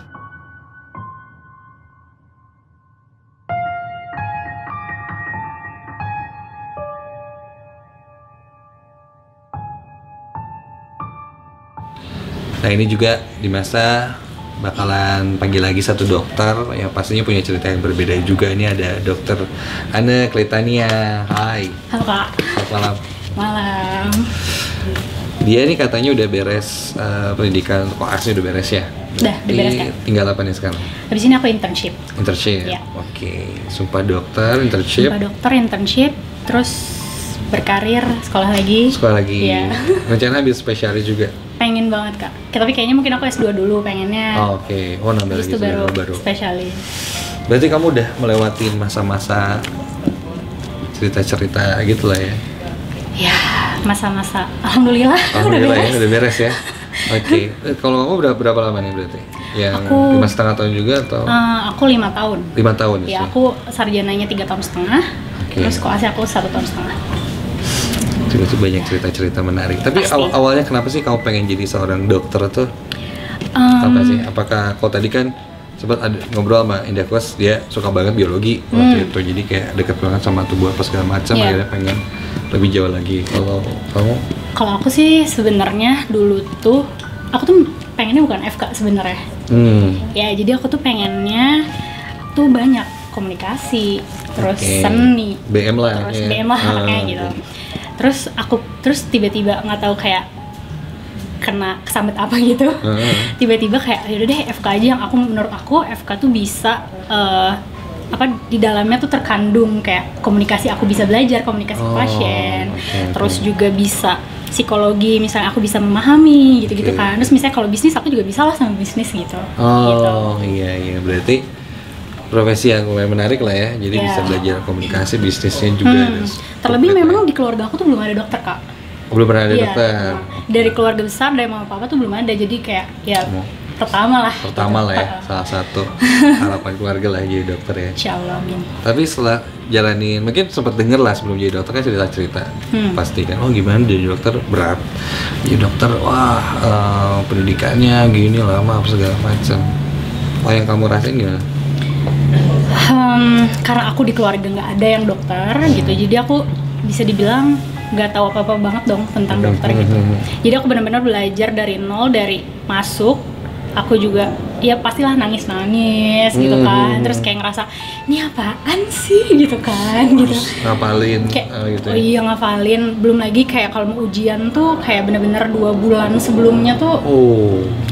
Nah ini juga di masa bakalan panggil lagi satu dokter yang pastinya punya cerita yang berbeda juga. Ini ada dokter Anne Cletania. Hai. Halo Kak. Selamat malam. Malam. Dia ini katanya udah beres pendidikan koasnya, udah beres ya? Udah beres kan? Tinggal apa nih sekarang? Habis ini aku internship. Internship? Ya. Oke. Sumpah dokter, internship? Sumpah dokter, internship, terus berkarir, sekolah lagi. Sekolah lagi? Iya. Rencana habis spesialis juga? Pengen banget Kak, tapi kayaknya mungkin aku S2 dulu pengennya. Oh, oke. Oh, nambah lagi baru spesialis. Berarti kamu udah melewati masa-masa cerita-cerita gitu lah ya? Ya, masa-masa Alhamdulillah ya, udah beres ya? Oke. Kalau kamu berapa lama nih berarti? Yang 5,5 tahun juga atau? Aku 5 tahun. 5 tahun ya? Aku sarjananya 3,5 tahun. Terus koasnya aku 1,5 tahun. Itu banyak cerita-cerita menarik. Tapi awalnya kenapa sih kamu pengen jadi seorang dokter tuh? Apa sih? Apakah kau tadi kan sempat ada ngobrol sama Indah Kus, dia suka banget biologi waktu itu, jadi kayak deket banget sama tubuh apa segala macam, akhirnya pengen lebih jauh lagi. Kalau kamu? Kalau aku sih sebenarnya dulu tuh aku tuh pengennya bukan FK sebenarnya. Ya jadi aku tuh pengennya tuh banyak komunikasi, terus seni, BM lah, terus BM lah kayak gitu. Terus tiba-tiba nggak tahu kayak kena kesambet apa gitu. Tiba-tiba kayak yaudah deh FK aja, yang menurut aku FK tuh bisa di dalamnya tuh terkandung kayak komunikasi, aku bisa belajar komunikasi pasien, terus juga bisa psikologi, misalnya aku bisa memahami gitu-gitu kan. Terus misalnya kalau bisnis aku juga bisa lah sama bisnis gitu. Iya berarti profesi yang lumayan menarik lah ya. Jadi bisa belajar komunikasi, bisnisnya juga. Terlebih memang di keluarga aku tuh belum ada dokter, Kak. Belum pernah ada dokter. Dari keluarga besar, dari mama papa tuh belum ada. Jadi kayak ya pertama lah ya, salah satu harapan keluarga lah jadi dokter ya. Insyaallah, amin. Tapi setelah jalanin, mungkin sempat denger lah sebelum jadi dokter kan cerita-cerita pasti kan, oh gimana jadi dokter, berat jadi dokter, wah pendidikannya gini lama apa segala macam. Oh yang kamu rasain gimana? Karena aku di keluarga nggak ada yang dokter gitu, jadi aku bisa dibilang nggak tahu apa-apa banget dong tentang dokter gitu. Jadi aku benar-benar belajar dari nol, dari masuk. Aku juga ya pastilah nangis gitu kan, terus kayak ngerasa ini apaan sih gitu kan, gitu. Ngapalin kayak, gitu. Oh iya ngafalin, belum lagi kayak kalau mau ujian tuh kayak bener-bener 2 bulan sebelumnya tuh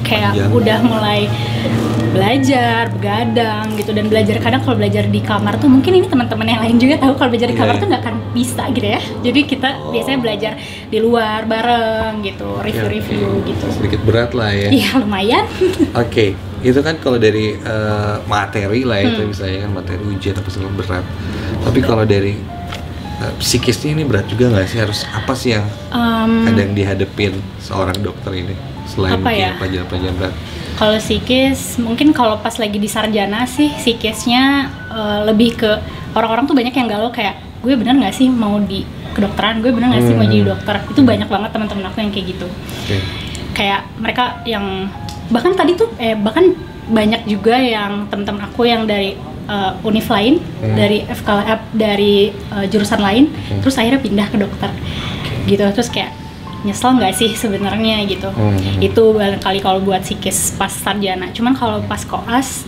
kayak udah mulai belajar, begadang gitu, dan belajar kadang kalau belajar di kamar tuh mungkin ini teman-teman yang lain juga tahu kalau belajar di kamar tuh nggak akan bisa gitu ya. Jadi kita biasanya belajar di luar bareng gitu, review-review gitu. Sedikit berat lah ya. Iya lumayan. Oke, itu kan kalau dari materi lah itu misalnya kan materi ujian apa segala berat. Tapi kalau dari psikisnya ini berat juga nggak sih? Harus apa sih yang kadang dihadapin seorang dokter ini selain mungkin pelajaran-pelajaran berat? Kalau psikis, mungkin kalau pas lagi di sarjana sih psikisnya lebih ke orang-orang tuh banyak yang galau kayak gue bener nggak sih mau di kedokteran, gue bener nggak sih mau jadi dokter. Itu banyak banget teman-teman aku yang kayak gitu. Kayak mereka yang bahkan tadi tuh bahkan banyak juga yang teman-teman aku yang dari univ lain, dari FK dari jurusan lain, terus akhirnya pindah ke dokter gitu. Terus kayak nyesel nggak sih sebenarnya gitu. Itu barangkali kalau buat psikis pas sarjana. Cuman kalau pas koas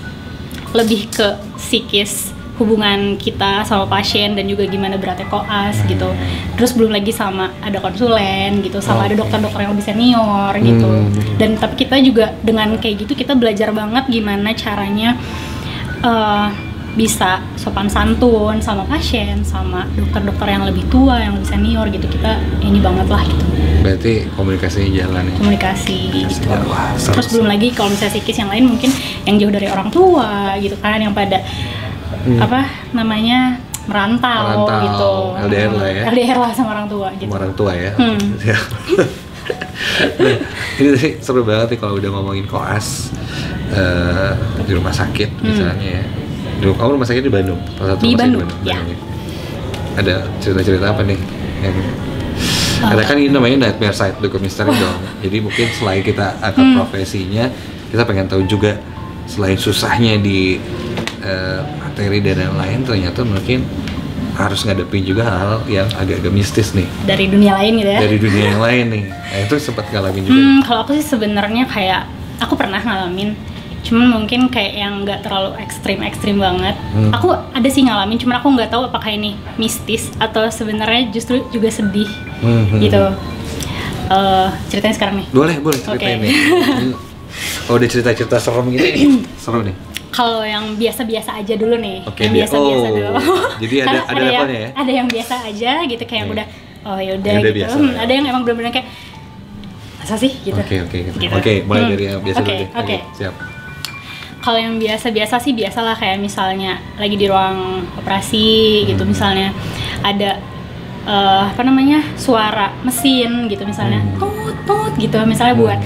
lebih ke psikis hubungan kita sama pasien dan juga gimana beratnya koas gitu. Terus belum lagi sama ada konsulen gitu, sama ada dokter-dokter yang lebih senior gitu. Dan tapi kita juga dengan kayak gitu kita belajar banget gimana caranya bisa sopan santun sama pasien, sama dokter-dokter yang lebih tua, yang lebih senior gitu. Kita ini banget lah gitu. Berarti komunikasinya jalan ya? Komunikasi gitu. Terus belum lagi kalau misalnya psikis yang lain mungkin yang jauh dari orang tua gitu kan, yang pada apa namanya merantau gitu. LDR lah ya? LDR lah sama orang tua gitu. Sama orang tua ya? Nah, ini tadi seru banget nih kalau udah ngomongin koas di rumah sakit misalnya ya. Kamu rumah sakit di Bandung? Di Bandung, ya. Ada cerita-cerita apa nih? Yang ada kan ini namanya Nightmare Side Dokumisteri dong. Jadi mungkin selain kita angkat profesinya, kita pengen tahu juga selain susahnya di materi dan lain-lain, ternyata mungkin harus ngadepin juga hal-hal yang agak-agak mistis nih. Dari dunia lain gitu ya? Dari dunia yang lain nih. Nah, itu sempat ngalamin juga. Kalau aku sih sebenarnya kayak aku pernah ngalamin. Cuman mungkin kayak yang nggak terlalu ekstrim banget. Aku ada sih ngalamin, cuman aku nggak tahu apakah ini mistis atau sebenarnya justru juga sedih gitu. Ceritain sekarang nih. Boleh ceritain nih. Oh udah cerita-cerita serem gitu, seru nih. Kalau yang biasa-biasa aja dulu nih, yang biasa-biasa dulu. Jadi ada levelnya ya? Ada yang biasa aja gitu, kayak yang udah yaudah gitu. Biasa, ada yang emang benar-benar kayak masa sih gitu. Oke, mulai dari yang biasa dulu. Oke, siap. Kalau yang biasa-biasa sih biasalah, kayak misalnya lagi di ruang operasi gitu, misalnya ada suara mesin gitu misalnya, tut gitu misalnya buat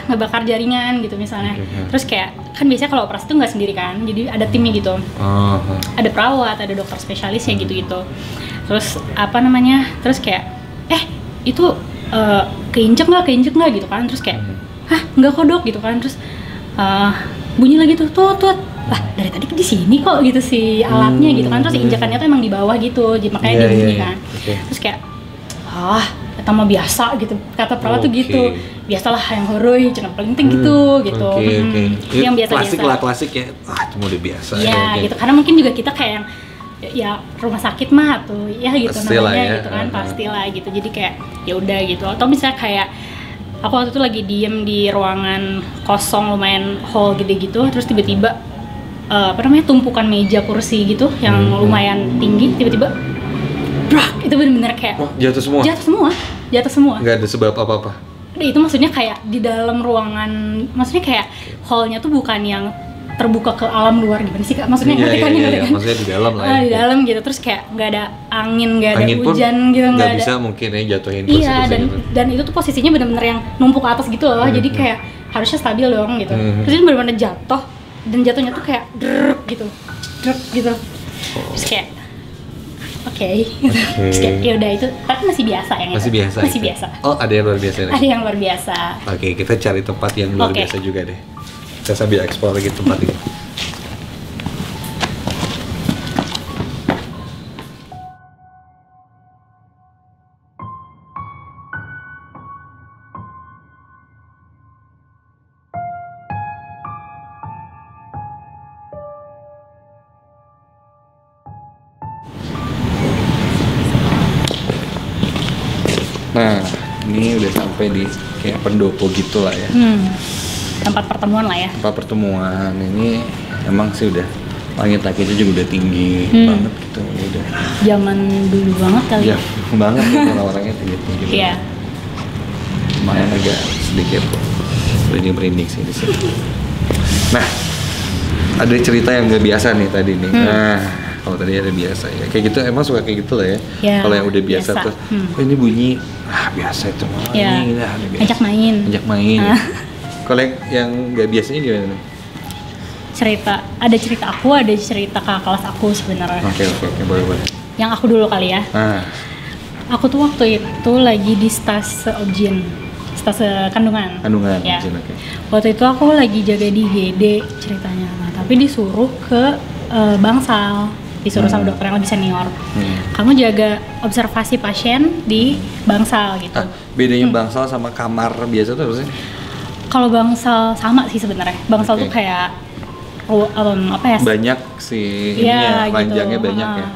ngebakar jaringan gitu misalnya. Terus kayak kan biasanya kalau operasi tuh nggak sendiri kan, jadi ada timnya gitu, ada perawat, ada dokter spesialis ya gitu. Terus terus kayak itu keinjek nggak gitu kan, terus kayak nggak kok dok gitu kan, terus bunyi lagi tut lah dari tadi di sini kok gitu si alatnya gitu kan, terus injakannya tuh emang di bawah gitu, jadi makanya dia bunyi kan. Terus kayak kata mah biasa gitu, kata perawat tuh gitu, biasalah yang horoi cenah pelinting gitu. Yang biasa-biasa klasik ya, itu udah biasa ya gitu, karena mungkin juga kita kayak yang ya rumah sakit mah tuh ya gitu namanya gitu kan, pastilah gitu. Jadi kayak ya udah gitu. Atau misalnya kayak aku waktu itu lagi diem di ruangan kosong lumayan hall gede gitu, terus tiba-tiba tumpukan meja kursi gitu yang lumayan tinggi, tiba-tiba brak, itu benar-benar kayak jatuh semua. Nggak ada sebab apa-apa. Itu maksudnya kayak di dalam ruangan, maksudnya kayak hallnya tuh bukan yang terbuka ke alam luar gimana sih Kak? Maksudnya ngerti kan? Maksudnya di dalam lah ya. Di dalam gitu, terus kayak nggak ada angin, nggak ada Angin pun hujan gitu, nggak ada. bisa mungkin ya jatuhin Iya, kursi-kursi gitu. dan itu tuh posisinya benar-benar yang numpuk ke atas gitu loh, jadi kayak harusnya stabil dong gitu. Terus ini benar-benar jatuh, dan jatuhnya tuh kayak druk gitu. Terus kayak oke. Terus kayak ya udah itu, tapi masih biasa ya. Masih biasa. Masih gitu. biasa. Oh, ada yang luar biasa nih. Ada yang luar biasa. Oke, kita cari tempat yang luar Oke. biasa juga deh. Kita sambil explore lagi tempat ini. Nah, ini udah sampai di kayak pendopo gitu lah ya. Tempat pertemuan lah ya. Tempat pertemuan ini emang sih udah langit-langitnya juga udah tinggi banget gitu, udah. Zaman dulu banget kali. Ya, banget ya orang-orangnya tinggi-tinggi. Iya. Lumayan agak sedikit merinding sih di sini. Nah, ada cerita yang nggak biasa nih tadi nih. Nah, kalau tadi ada biasa ya, kayak gitu emang suka kayak gitu lah ya. Ya, kalau yang udah biasa, biasa. tuh, oh ini bunyi, biasa itu mah. Ya. Ini udah biasa. Ajak main. Ajak main. Kalau yang nggak biasanya gimana nih? Ada cerita aku, ada cerita kakak kelas aku sebenarnya. Oke, boleh. Yang aku dulu kali ya. Aku tuh waktu itu lagi di stase kandungan. Ya. Oke. Waktu itu aku lagi jaga di GD ceritanya. Nah, tapi disuruh ke Bangsal, disuruh sama dokter yang lebih senior. Kamu jaga observasi pasien di Bangsal gitu. Bedanya Bangsal sama kamar biasa tuh apa sih? Kalau Bangsal sama sih sebenarnya. Bangsal tuh kayak apa ya? Banyak sih, Iya, panjangnya gitu. banyak ya.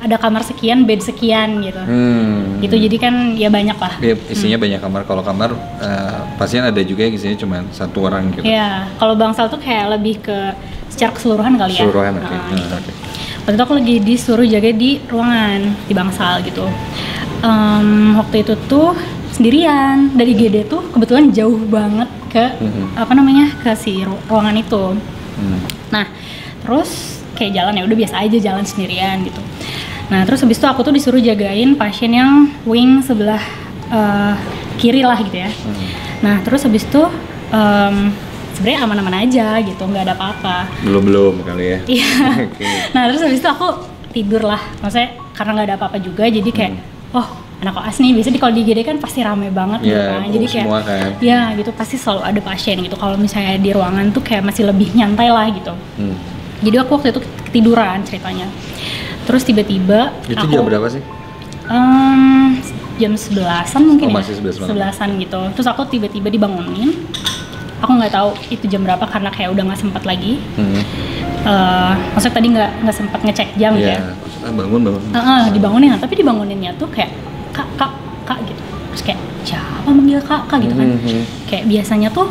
Ada kamar sekian, bed sekian gitu. Gitu, jadi kan ya banyak lah. Ya, isinya banyak kamar. Kalau kamar pasien ada juga yang isinya cuma satu orang gitu. Iya, kalau Bangsal tuh kayak lebih ke secara keseluruhan kali ya. Keseluruhan, oke. Gitu. Waktu itu aku lagi disuruh jaga di ruangan di Bangsal gitu. Waktu itu tuh sendirian, dari GD tuh kebetulan jauh banget ke ke si ruangan itu. Nah, terus kayak jalan ya udah biasa aja jalan sendirian gitu. Nah, terus habis itu aku tuh disuruh jagain pasien yang wing sebelah kiri lah gitu ya. Nah, terus habis itu sebenarnya aman-aman aja gitu, nggak ada apa-apa. Belum kali ya. Iya. Nah, terus habis itu aku tidur lah. Maksudnya karena nggak ada apa-apa juga, jadi kayak anak koas nih, biasanya kalau di GD kan pasti rame banget gitu kan. Jadi kayak semua kan. ya gitu, pasti selalu ada pasien gitu. Kalau misalnya di ruangan tuh kayak masih lebih nyantai lah gitu. Jadi aku waktu itu ketiduran ceritanya. Terus tiba-tiba itu jam berapa sih? Jam 11-an mungkin ya. Masih 11 malam. 11-an gitu. Terus aku tiba-tiba dibangunin. Aku nggak tahu itu jam berapa karena kayak udah nggak sempat lagi. Maksudnya tadi nggak sempat ngecek jam ya. Bangun. Dibangunin, tapi dibanguninnya tuh kayak kak gitu. Terus kayak siapa manggil kak gitu kan. Kayak biasanya tuh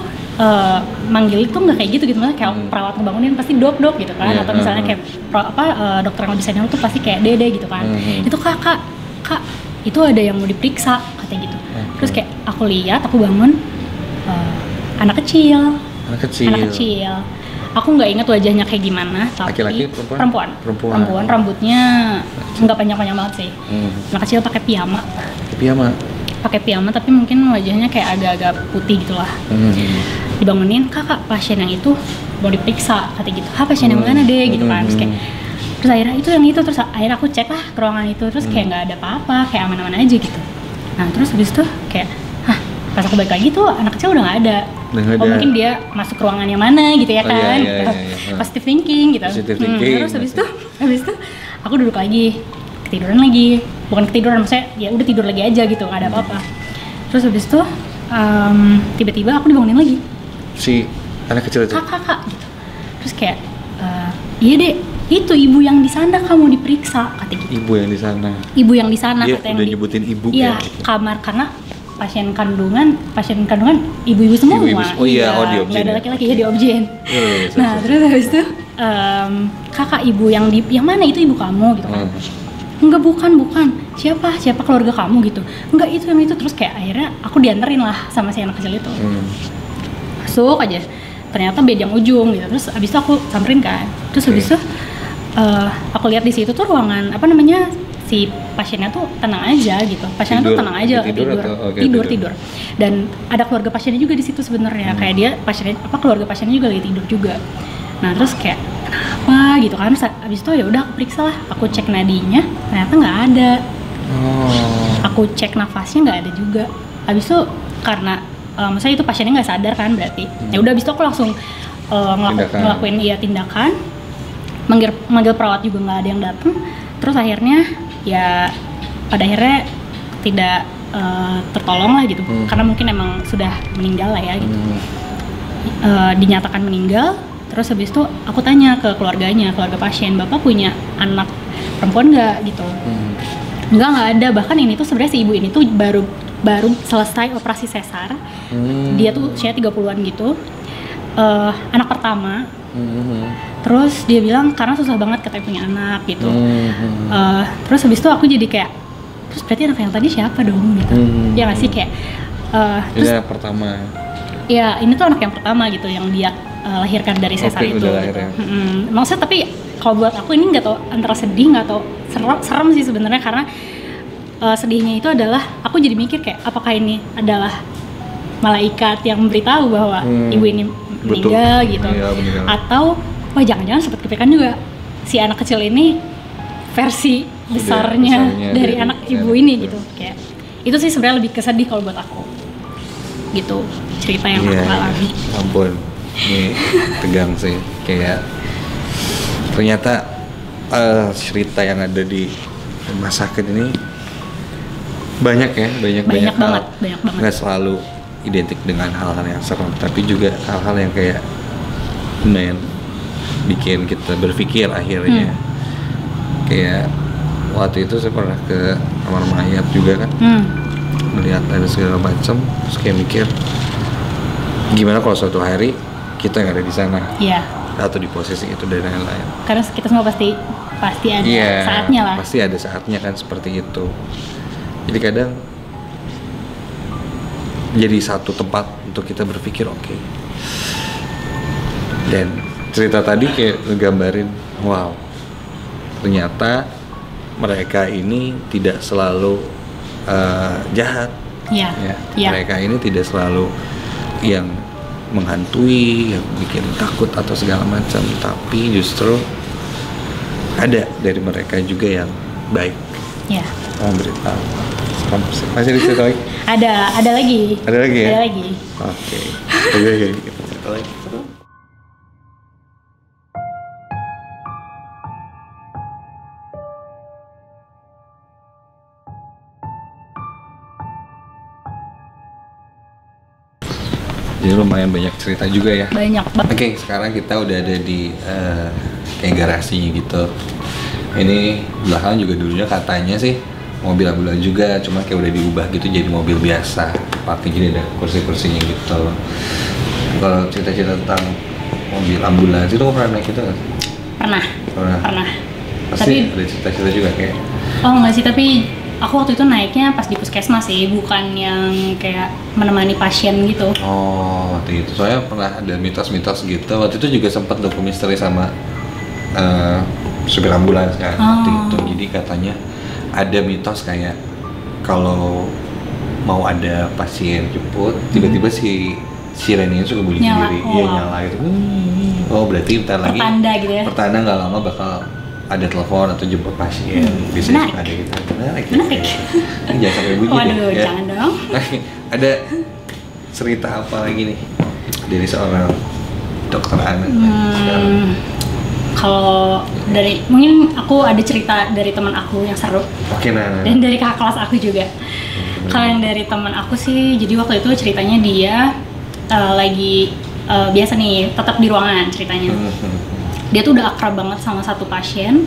manggil itu nggak kayak gitu maksudnya kayak perawat ngebangunin pasti dok gitu kan, atau misalnya kayak dokter yang lebih senior tuh pasti kayak dede gitu kan. Itu kak itu ada yang mau diperiksa katanya gitu. Terus kayak aku lihat, aku bangun, anak kecil. Aku nggak ingat wajahnya kayak gimana, tapi laki-laki, perempuan, rambutnya nggak panjang-panjang banget sih. Anak kecil pakai piyama tapi mungkin wajahnya kayak agak-agak putih gitulah. Dibangunin, kakak pasien yang itu mau diperiksa katanya gitu. Pasien yang mana deh gitu kan. Terus akhirnya terus akhirnya aku cek lah ke ruangan itu, terus kayak nggak ada apa-apa, kayak aman-aman aja gitu. Nah, terus habis itu kayak pas aku balik lagi tuh anak kecil udah nggak ada. Mungkin dia masuk ke ruangan yang mana gitu ya kan. Iya. Positive thinking gitu. Terus habis itu aku duduk lagi, ketiduran lagi. Bukan ketiduran, maksudnya ya udah tidur lagi aja gitu, nggak ada apa-apa. Terus habis itu tiba-tiba aku dibangunin lagi. Si anak kecil itu? Kak gitu. Terus kayak iya deh, itu ibu yang di sana kamu diperiksa katanya gitu. Ibu yang di sana Dia udah nyebutin ibu ya gitu. Kamar, karena pasien kandungan ibu-ibu semua. Di objen. Nggak ada laki-laki ya di objen. Nah, terus habis itu kakak ibu yang mana itu ibu kamu gitu kan. Enggak, bukan. Siapa keluarga kamu gitu. Enggak, itu yang itu. Terus kayak akhirnya aku dianterin lah sama si anak kecil itu. Masuk aja. ternyata bed yang ujung gitu. Terus abis itu aku samperin kan, terus abis itu aku lihat di situ tuh ruangan apa namanya, si pasiennya tuh tenang aja gitu, pasiennya tuh tenang aja tidur. Dan ada keluarga pasiennya juga di situ sebenarnya, kayak dia pasiennya apa keluarga pasiennya juga lagi tidur juga. Nah terus kayak kenapa gitu kan, abis itu ya udah aku periksa lah, aku cek nadinya ternyata nggak ada. Aku cek nafasnya nggak ada juga. Abis itu karena maksudnya itu pasiennya nggak sadar kan berarti. Ya udah abis itu aku langsung ngelakuin tindakan, manggil perawat juga nggak ada yang datang. Terus akhirnya ya pada akhirnya tidak tertolong lah gitu, karena mungkin emang sudah meninggal lah ya gitu. Dinyatakan meninggal. Terus habis itu aku tanya ke keluarganya, keluarga pasien, bapak punya anak perempuan nggak gitu? Nggak ada. Bahkan ini tuh sebenarnya si ibu ini tuh baru selesai operasi sesar. Dia tuh usia 30-an gitu, anak pertama. Terus dia bilang karena susah banget katanya punya anak gitu. Terus habis itu aku jadi kayak, terus berarti anak yang tadi siapa dong gitu? Ya nggak sih kayak terus yang pertama. Ya ini tuh anak yang pertama gitu yang dia lahirkan dari sesar itu. Gitu. Maksudnya tapi kalau buat aku ini nggak tau antara sedih nggak tau serem sih sebenarnya, karena sedihnya itu adalah aku jadi mikir kayak apakah ini adalah malaikat yang memberitahu bahwa ibu ini meninggal gitu, atau wah jangan-jangan sempat kepikiran juga si anak kecil ini versi besarnya dari anak ibu ini gitu. Kayak itu sih sebenarnya lebih kesedih kalau buat aku gitu, cerita yang aku alami. Ampun, ini tegang sih, kayak ternyata cerita yang ada di rumah sakit ini banyak banget. Nggak selalu identik dengan hal-hal yang serem, tapi juga hal-hal yang kayak bikin kita berpikir akhirnya. Kayak waktu itu saya pernah ke kamar mayat juga kan, melihat ada segala macam, terus kayak mikir gimana kalau suatu hari kita nggak ada di sana, atau di posisi itu dan lain-lain. Karena kita semua pasti ada saatnya lah. Pasti ada saatnya kan seperti itu. Jadi kadang jadi satu tempat untuk kita berpikir oke. Dan cerita tadi kayak ngegambarin, wow, ternyata mereka ini tidak selalu jahat. Mereka ini tidak selalu yang menghantui, yang bikin takut atau segala macam, tapi justru ada dari mereka juga yang baik. Memberitahu. Masih ada cerita lagi? Ada lagi. Ada lagi ya? Ada lagi. Oke. Oke, kita cerita lagi. Jadi lumayan banyak cerita juga ya. Banyak banget. Oke, sekarang kita udah ada di kayak garasi gitu. Ini belakang juga dulunya katanya sih mobil ambulan juga, cuma kayak udah diubah gitu jadi mobil biasa. Pakai jadi ada kursi-kursinya gitu. Kalau cerita-cerita tentang mobil ambulans itu pernah naik itu nggak? Pernah. Pasti tapi, ada cerita-cerita juga kayak. Oh nggak sih, tapi aku waktu itu naiknya pas di puskesmas sih, bukan yang kayak menemani pasien gitu. Oh, waktu itu soalnya pernah ada mitos-mitos gitu. Waktu itu juga sempat dokumisteri sama supir ambulans kan waktu itu. Jadi katanya ada mitos kayak kalau mau ada pasien jemput, tiba-tiba si sirene suka bunyi sendiri, nyala gitu. Oh berarti bentar lagi pertanda gitu ya? Pertanda nggak lama bakal ada telepon atau jemput pasien. Biasanya ada gitu. Menarik. Ini jangan sampai bunyi. Waduh, ya. Jangan dong. Ada cerita apa lagi nih dari seorang dokter anak? Kalau dari mungkin aku ada cerita dari teman aku yang seru. Oke, nah. Dan dari kakak kelas aku juga. Kalau yang dari teman aku sih, jadi waktu itu ceritanya dia lagi biasa nih tetap di ruangan ceritanya. Dia tuh udah akrab banget sama satu pasien,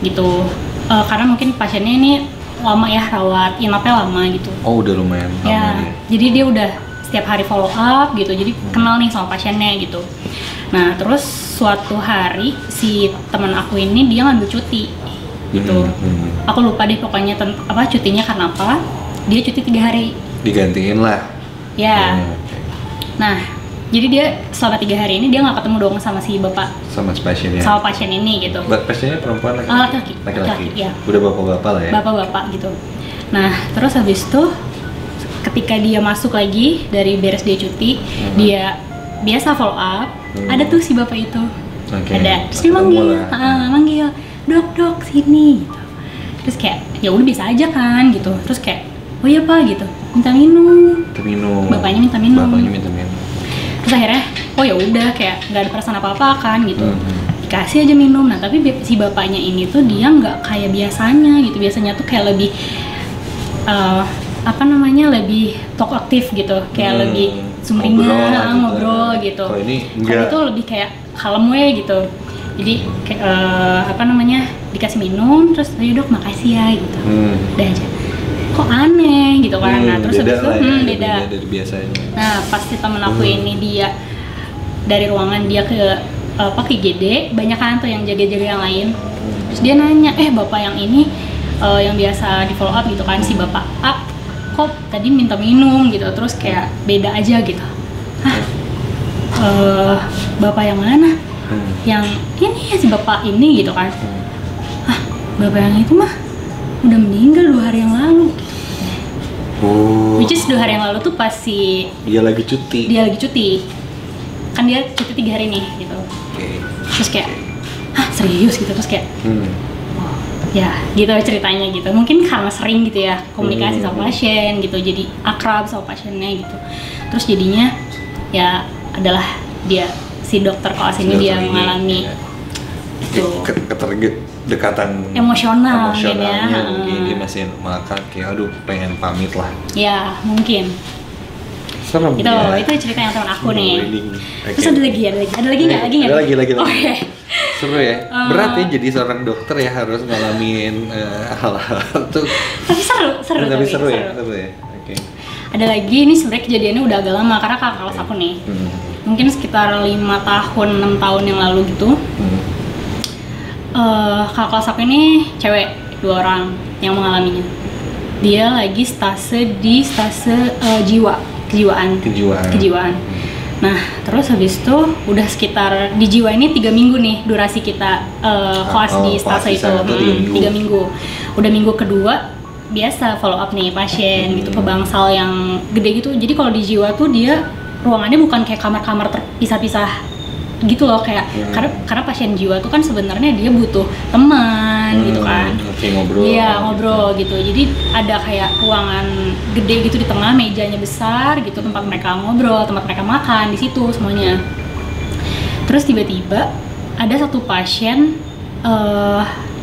gitu. Karena mungkin pasiennya ini lama ya rawat inapnya lama gitu. Oh udah lumayan lama ya. Jadi dia udah setiap hari follow up gitu. Jadi kenal nih sama pasiennya gitu. Nah terus suatu hari si teman aku ini dia ngambil cuti gitu. Aku lupa deh pokoknya cutinya karena apa. Dia cuti 3 hari. Digantiin lah. Ya. Nah Jadi dia selama 3 hari ini dia nggak ketemu dong sama si bapak, Sama pasiennya. sama pasien ini gitu. Pasiennya perempuan lagi? Laki-laki. Laki-laki. Ya. Udah bapak-bapak lah ya. Bapak-bapak gitu. Nah terus habis itu ketika dia masuk lagi dari beres dia cuti, dia biasa follow up, ada tuh si bapak itu. Ada, terus dia manggil, dok sini gitu. Terus kayak ya udah biasa aja kan gitu. Terus kayak oh iya pak gitu, minta minum. Bapaknya minta minum. Terus akhirnya oh ya udah kayak nggak ada perasaan apa-apa kan gitu. Dikasih aja minum. Nah tapi si bapaknya ini tuh dia nggak kayak biasanya gitu. Biasanya tuh kayak lebih lebih talk aktif gitu, kayak lebih sumringah, ngobrol gitu. Kalau ini Kalau itu lebih kayak kalem gitu. Jadi kayak dikasih minum, terus ayo dok makasih ya gitu. Udah aja. Kok aneh gitu kan. Nah terus habis itu beda dari biasanya. Nah pasti temen aku ini dia dari ruangan dia ke IGD, banyak kan tuh yang jaga-jaga yang lain. Terus dia nanya, bapak yang ini yang biasa di follow up gitu kan, si bapak A kok tadi minta minum gitu, terus kayak beda aja gitu. Bapak yang mana? Yang ini ya si bapak ini gitu kan. Bapak yang itu mah udah meninggal 2 hari yang lalu. Which is 2 hari yang lalu tuh pas dia lagi cuti. Kan dia cuti 3 hari nih gitu. Terus kayak serius gitu, terus kayak ya gitu ceritanya gitu. Mungkin karena sering gitu ya komunikasi sama pasien gitu, jadi akrab sama pasiennya gitu. Terus jadinya ya adalah dia si dokter koas ini dia mengalami keterikatan emosionalnya mungkin dia masih melekat kayak aduh pengen pamit lah ya mungkin. Serem itu ya. Itu cerita yang teman aku nih. Okay. Terus ada lagi nggak? Ada lagi. Oke. Seru ya. Berat ya jadi seorang dokter ya, harus ngalamin hal-hal tuh. Tapi seru ya. Oke. Ada lagi, ini sebenarnya kejadiannya udah agak lama karena kakak kelas aku nih. Mungkin sekitar 5 tahun, 6 tahun yang lalu gitu. Kakak kelas aku ini cewek, 2 orang yang mengalaminya. Dia lagi di stase kejiwaan. Nah, terus habis itu udah sekitar di jiwa ini 3 minggu nih durasi kita kelas di stase itu. 3 minggu. Udah minggu kedua biasa follow up nih pasien gitu ke bangsal yang gede gitu. Jadi kalau di jiwa tuh dia ruangannya bukan kayak kamar-kamar terpisah-pisah gitu loh, kayak karena pasien jiwa tuh kan sebenarnya dia butuh teman gitu kan. Ngobrol gitu. Jadi ada kayak ruangan gede gitu di tengah, mejanya besar gitu, tempat mereka ngobrol, tempat mereka makan di situ semuanya. Terus tiba-tiba ada satu pasien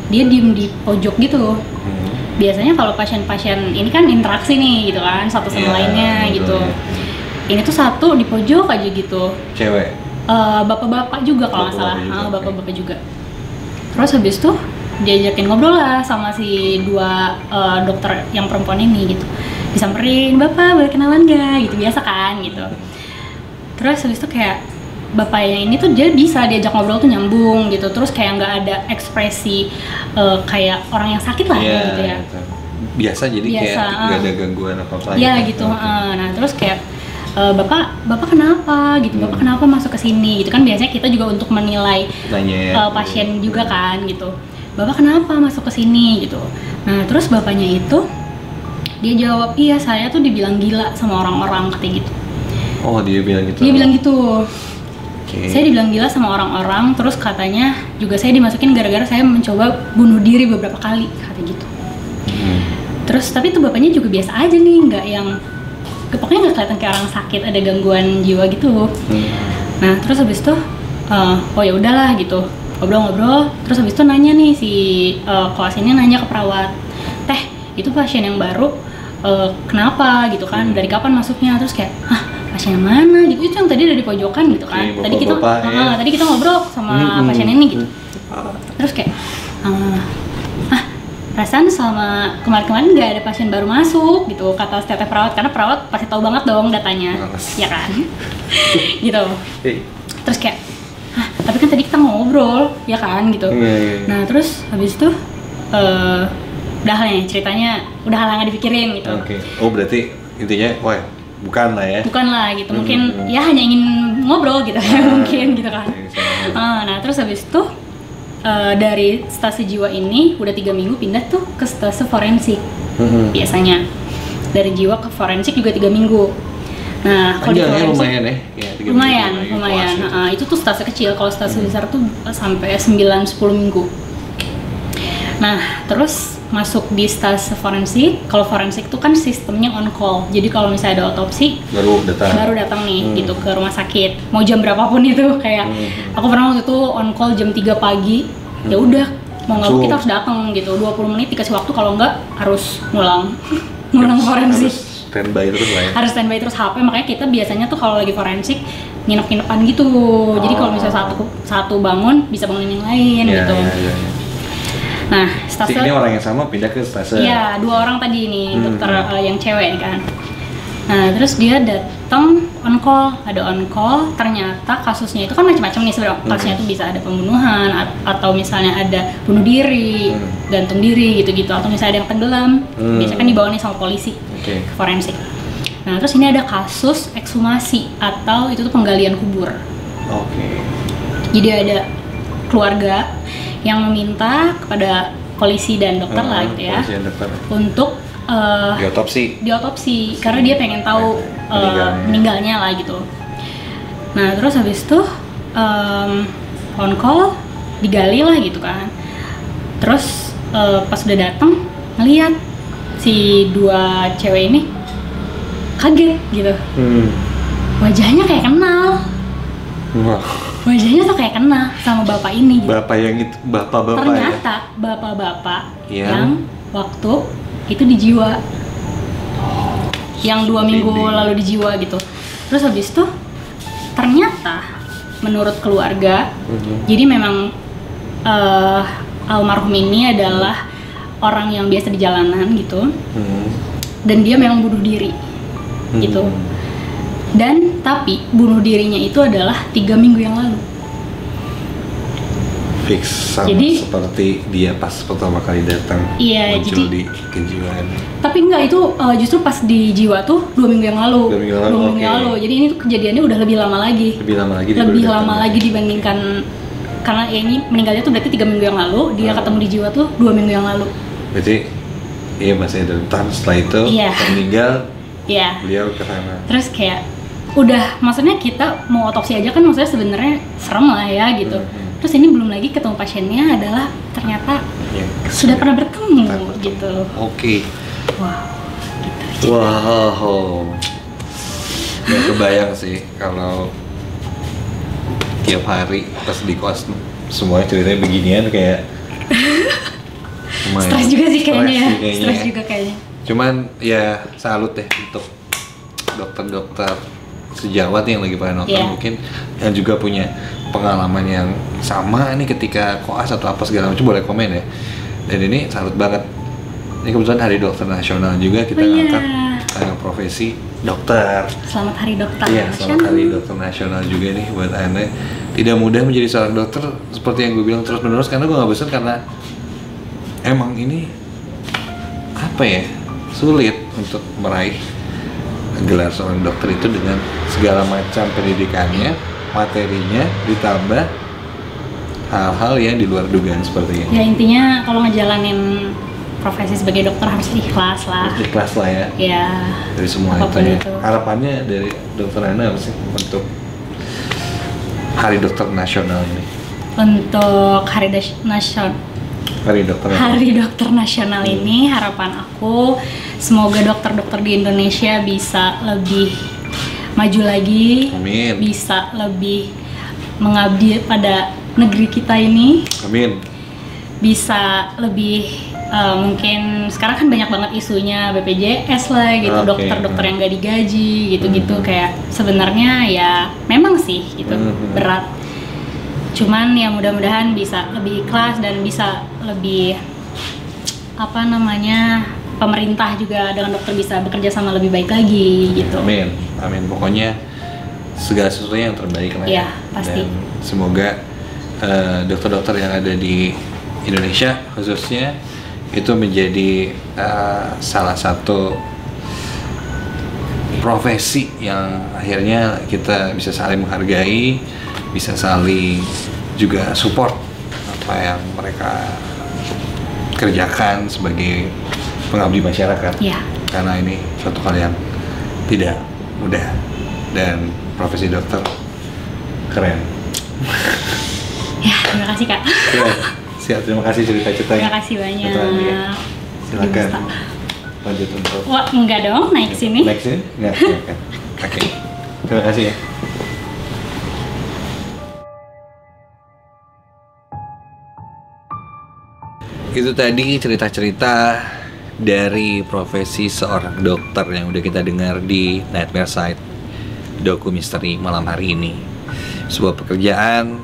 dia diem di pojok gitu. Biasanya kalau pasien-pasien ini kan interaksi nih gitu kan, satu sama lainnya gitu. Ini tuh satu di pojok aja gitu. Cewek. Bapak-bapak juga kalau nggak salah, bapak-bapak juga. Terus habis tuh diajakin ngobrol lah sama si 2 dokter yang perempuan ini gitu. Disamperin, bapak boleh kenalan gak? Gitu biasa kan gitu. Terus habis itu kayak bapaknya ini tuh dia bisa diajak ngobrol tuh nyambung gitu. Terus kayak nggak ada ekspresi kayak orang yang sakit lah gitu ya. Biasa jadi kayak nggak ada gangguan apa-apa. Iya gitu. Nah terus kayak bapak kenapa gitu, bapak kenapa masuk ke sini gitu kan, biasanya kita juga untuk menilai pasien juga kan gitu, bapak kenapa masuk ke sini gitu. Nah terus bapaknya itu dia jawab, iya saya tuh dibilang gila sama orang-orang katanya gitu. Oh dia bilang gitu? Dia bilang gitu. Saya dibilang gila sama orang-orang, terus katanya juga saya dimasukin gara-gara saya mencoba bunuh diri beberapa kali katanya gitu. Terus tapi tuh bapaknya juga biasa aja nih, nggak yang pokoknya nggak kelihatan kayak orang sakit, ada gangguan jiwa gitu. Nah terus habis itu oh ya udahlah gitu, ngobrol-ngobrol. Terus habis itu nanya nih si kelas ini nanya ke perawat, teh itu pasien yang baru kenapa gitu kan, dari kapan masuknya. Terus kayak pasien yang mana gitu, itu yang tadi ada di pojokan gitu kan. Tadi kita ngobrol sama pasien ini gitu. Terus kayak perasaan selama kemarin-kemarin nggak ada pasien baru masuk gitu, kata teteh perawat, karena perawat pasti tahu banget dong datanya, ya kan? Gitu. Terus kayak, tapi kan tadi kita ngobrol, ya kan gitu. Nah terus habis itu udah nih ceritanya udah hal nggak dipikirin gitu. Oh berarti intinya, wah bukan lah ya. Bukan lah gitu, mungkin ya hanya ingin ngobrol gitu ya mungkin gitu kan. Nah terus habis itu dari stase jiwa ini udah 3 minggu pindah tuh ke stase forensik biasanya. Dari jiwa ke forensik juga 3 minggu. Nah kalau di forensik lumayan ya, lumayan. Itu tuh stase kecil, kalau stase besar tuh sampai 9-10 minggu. Nah terus masuk di stase forensik. Kalau forensik tuh kan sistemnya on call. Jadi kalau misalnya ada otopsi baru datang nih gitu ke rumah sakit. Mau jam berapapun itu kayak aku pernah waktu itu on call jam 3 pagi. Ya udah mau nggak kita harus datang gitu. 20 menit dikasih waktu, kalau nggak harus ngulang forensik. Standby terus lah ya. Harus standby terus HP, makanya kita biasanya tuh kalau lagi forensik nginep-nginepan gitu. Jadi kalau misalnya satu bangun bisa bangunin yang lain gitu. Ya. Nah, stase ini orang yang sama pindah ke stase. Iya, 2 orang tadi nih, dokter yang cewek nih kan. Nah, terus dia datang on call, ada on call. Ternyata kasusnya itu kan macam-macam nih sebenarnya. Kasusnya itu bisa ada pembunuhan atau misalnya ada bunuh diri, gantung diri gitu-gitu, atau misalnya ada yang tenggelam. Biasanya kan dibawa nih sama polisi ke forensik. Nah, terus ini ada kasus ekshumasi atau itu tuh penggalian kubur. Jadi ada keluarga yang meminta kepada polisi dan dokter lah gitu ya untuk diotopsi karena dia pengen tahu meninggalnya lah gitu. Nah terus habis itu on call digali lah gitu kan. Terus pas udah datang ngeliat si 2 cewek ini kaget gitu. Wajahnya kayak kenal. Wajahnya tuh kayak kenal sama bapak ini gitu. Bapak yang itu, bapak-bapak ternyata ya? Bapak-bapak yang waktu itu di jiwa. Yang 2 minggu lalu di jiwa gitu. Terus habis itu ternyata menurut keluarga, jadi memang almarhum ini adalah orang yang biasa di jalanan gitu. Dan dia memang bunuh diri gitu. Dan tapi bunuh dirinya itu adalah 3 minggu yang lalu. Fix sama jadi, seperti dia pas pertama kali datang muncul di kejiwaan. Tapi enggak, itu justru pas di jiwa tuh 2 minggu yang lalu. 2 minggu yang lalu. Jadi ini tuh kejadiannya udah lebih lama lagi. Lebih lama lagi dibandingkan, karena ya ini meninggalnya tuh berarti 3 minggu yang lalu. Dia ketemu di jiwa tuh 2 minggu yang lalu. Berarti iya masih ada tahun setelah itu meninggal. Beliau ke sana. Terus kayak udah, maksudnya kita mau otopsi aja kan maksudnya sebenarnya serem lah ya gitu. Terus ini belum lagi ketemu pasiennya adalah ternyata sudah pernah bertemu gitu. Wow. Gitu. Wow. Gak kebayang sih kalau tiap hari pas di kos semuanya ceritanya beginian kayak stres juga sih kayaknya. Stres juga kayaknya. Cuman ya salut deh untuk dokter-dokter sejawat yang lagi pada nonton mungkin yang juga punya pengalaman yang sama nih ketika koas atau apa segala macam, boleh komen ya. Dan ini salut banget. Ini kebetulan Hari Dokter Nasional juga kita ngangkat profesi dokter. Selamat Hari Dokter Nasional. Selamat Hari Dokter Nasional juga nih buat Anda. Tidak mudah menjadi seorang dokter seperti yang gue bilang terus menerus, karena gue nggak bosan, karena emang ini apa ya, sulit untuk meraih gelar seorang dokter itu dengan segala macam pendidikannya, materinya, ditambah hal-hal yang di luar dugaan seperti ini. Ya intinya kalau ngejalanin profesi sebagai dokter harus ikhlas lah. Harus ikhlas lah ya. Ya. Dari semua itu ya. Harapannya dari Dokter Ana apa sih untuk Hari Dokter Nasional ini? Untuk Hari Dokter Nasional ini harapan aku semoga dokter-dokter di Indonesia bisa lebih maju lagi. Amin. Bisa lebih mengabdi pada negeri kita ini. Amin. Bisa lebih mungkin sekarang kan banyak banget isunya BPJS lah gitu, dokter-dokter yang gak digaji gitu-gitu. Kayak sebenarnya ya memang sih gitu berat. Cuman ya mudah-mudahan bisa lebih ikhlas dan bisa lebih pemerintah juga dengan dokter bisa bekerja sama lebih baik lagi gitu. Amin, amin. Pokoknya segala sesuatunya yang terbaik lah. Iya, pasti. Dan semoga dokter-dokter yang ada di Indonesia khususnya itu menjadi salah satu profesi yang akhirnya kita bisa saling menghargai, bisa saling juga support apa yang mereka kerjakan sebagai pengabdi masyarakat. Iya. Karena ini suatu hal yang tidak mudah dan profesi dokter keren. Ya, terima kasih Kak. Ya, siap, terima kasih cerita-ceritanya. Terima kasih banyak. Dr. Andi, ya. Silakan Bisa. lanjut untuk Wah, enggak dong, naik sini. naik sini? Enggak, silakan. Oke, terima kasih ya. Itu tadi cerita-cerita dari profesi seorang dokter yang udah kita dengar di Nightmare Side Doku Misteri malam hari ini. Sebuah pekerjaan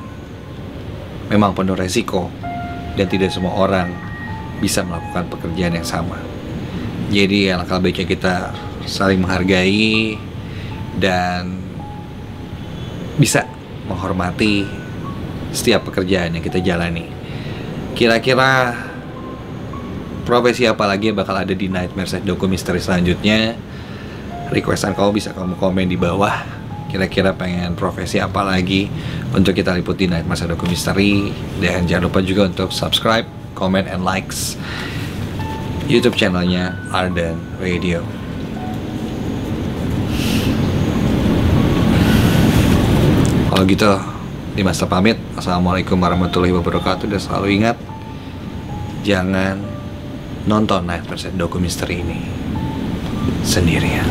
memang penuh resiko dan tidak semua orang bisa melakukan pekerjaan yang sama. Jadi alangkah baiknya kita saling menghargai dan bisa menghormati setiap pekerjaan yang kita jalani. Kira-kira profesi apa lagi yang bakal ada di Nightmare Side Doku Misteri selanjutnya? Requestan kamu bisa kamu komen di bawah. Kira-kira pengen profesi apa lagi untuk kita liput di Nightmare Side Doku Misteri. Dan jangan lupa juga untuk subscribe, comment, and likes YouTube channelnya Ardan Radio. Kalau gitu, Dimas pamit. Assalamualaikum warahmatullahi wabarakatuh. Dan selalu ingat, jangan nonton Nightmare Side Doku Misteri ini sendirian.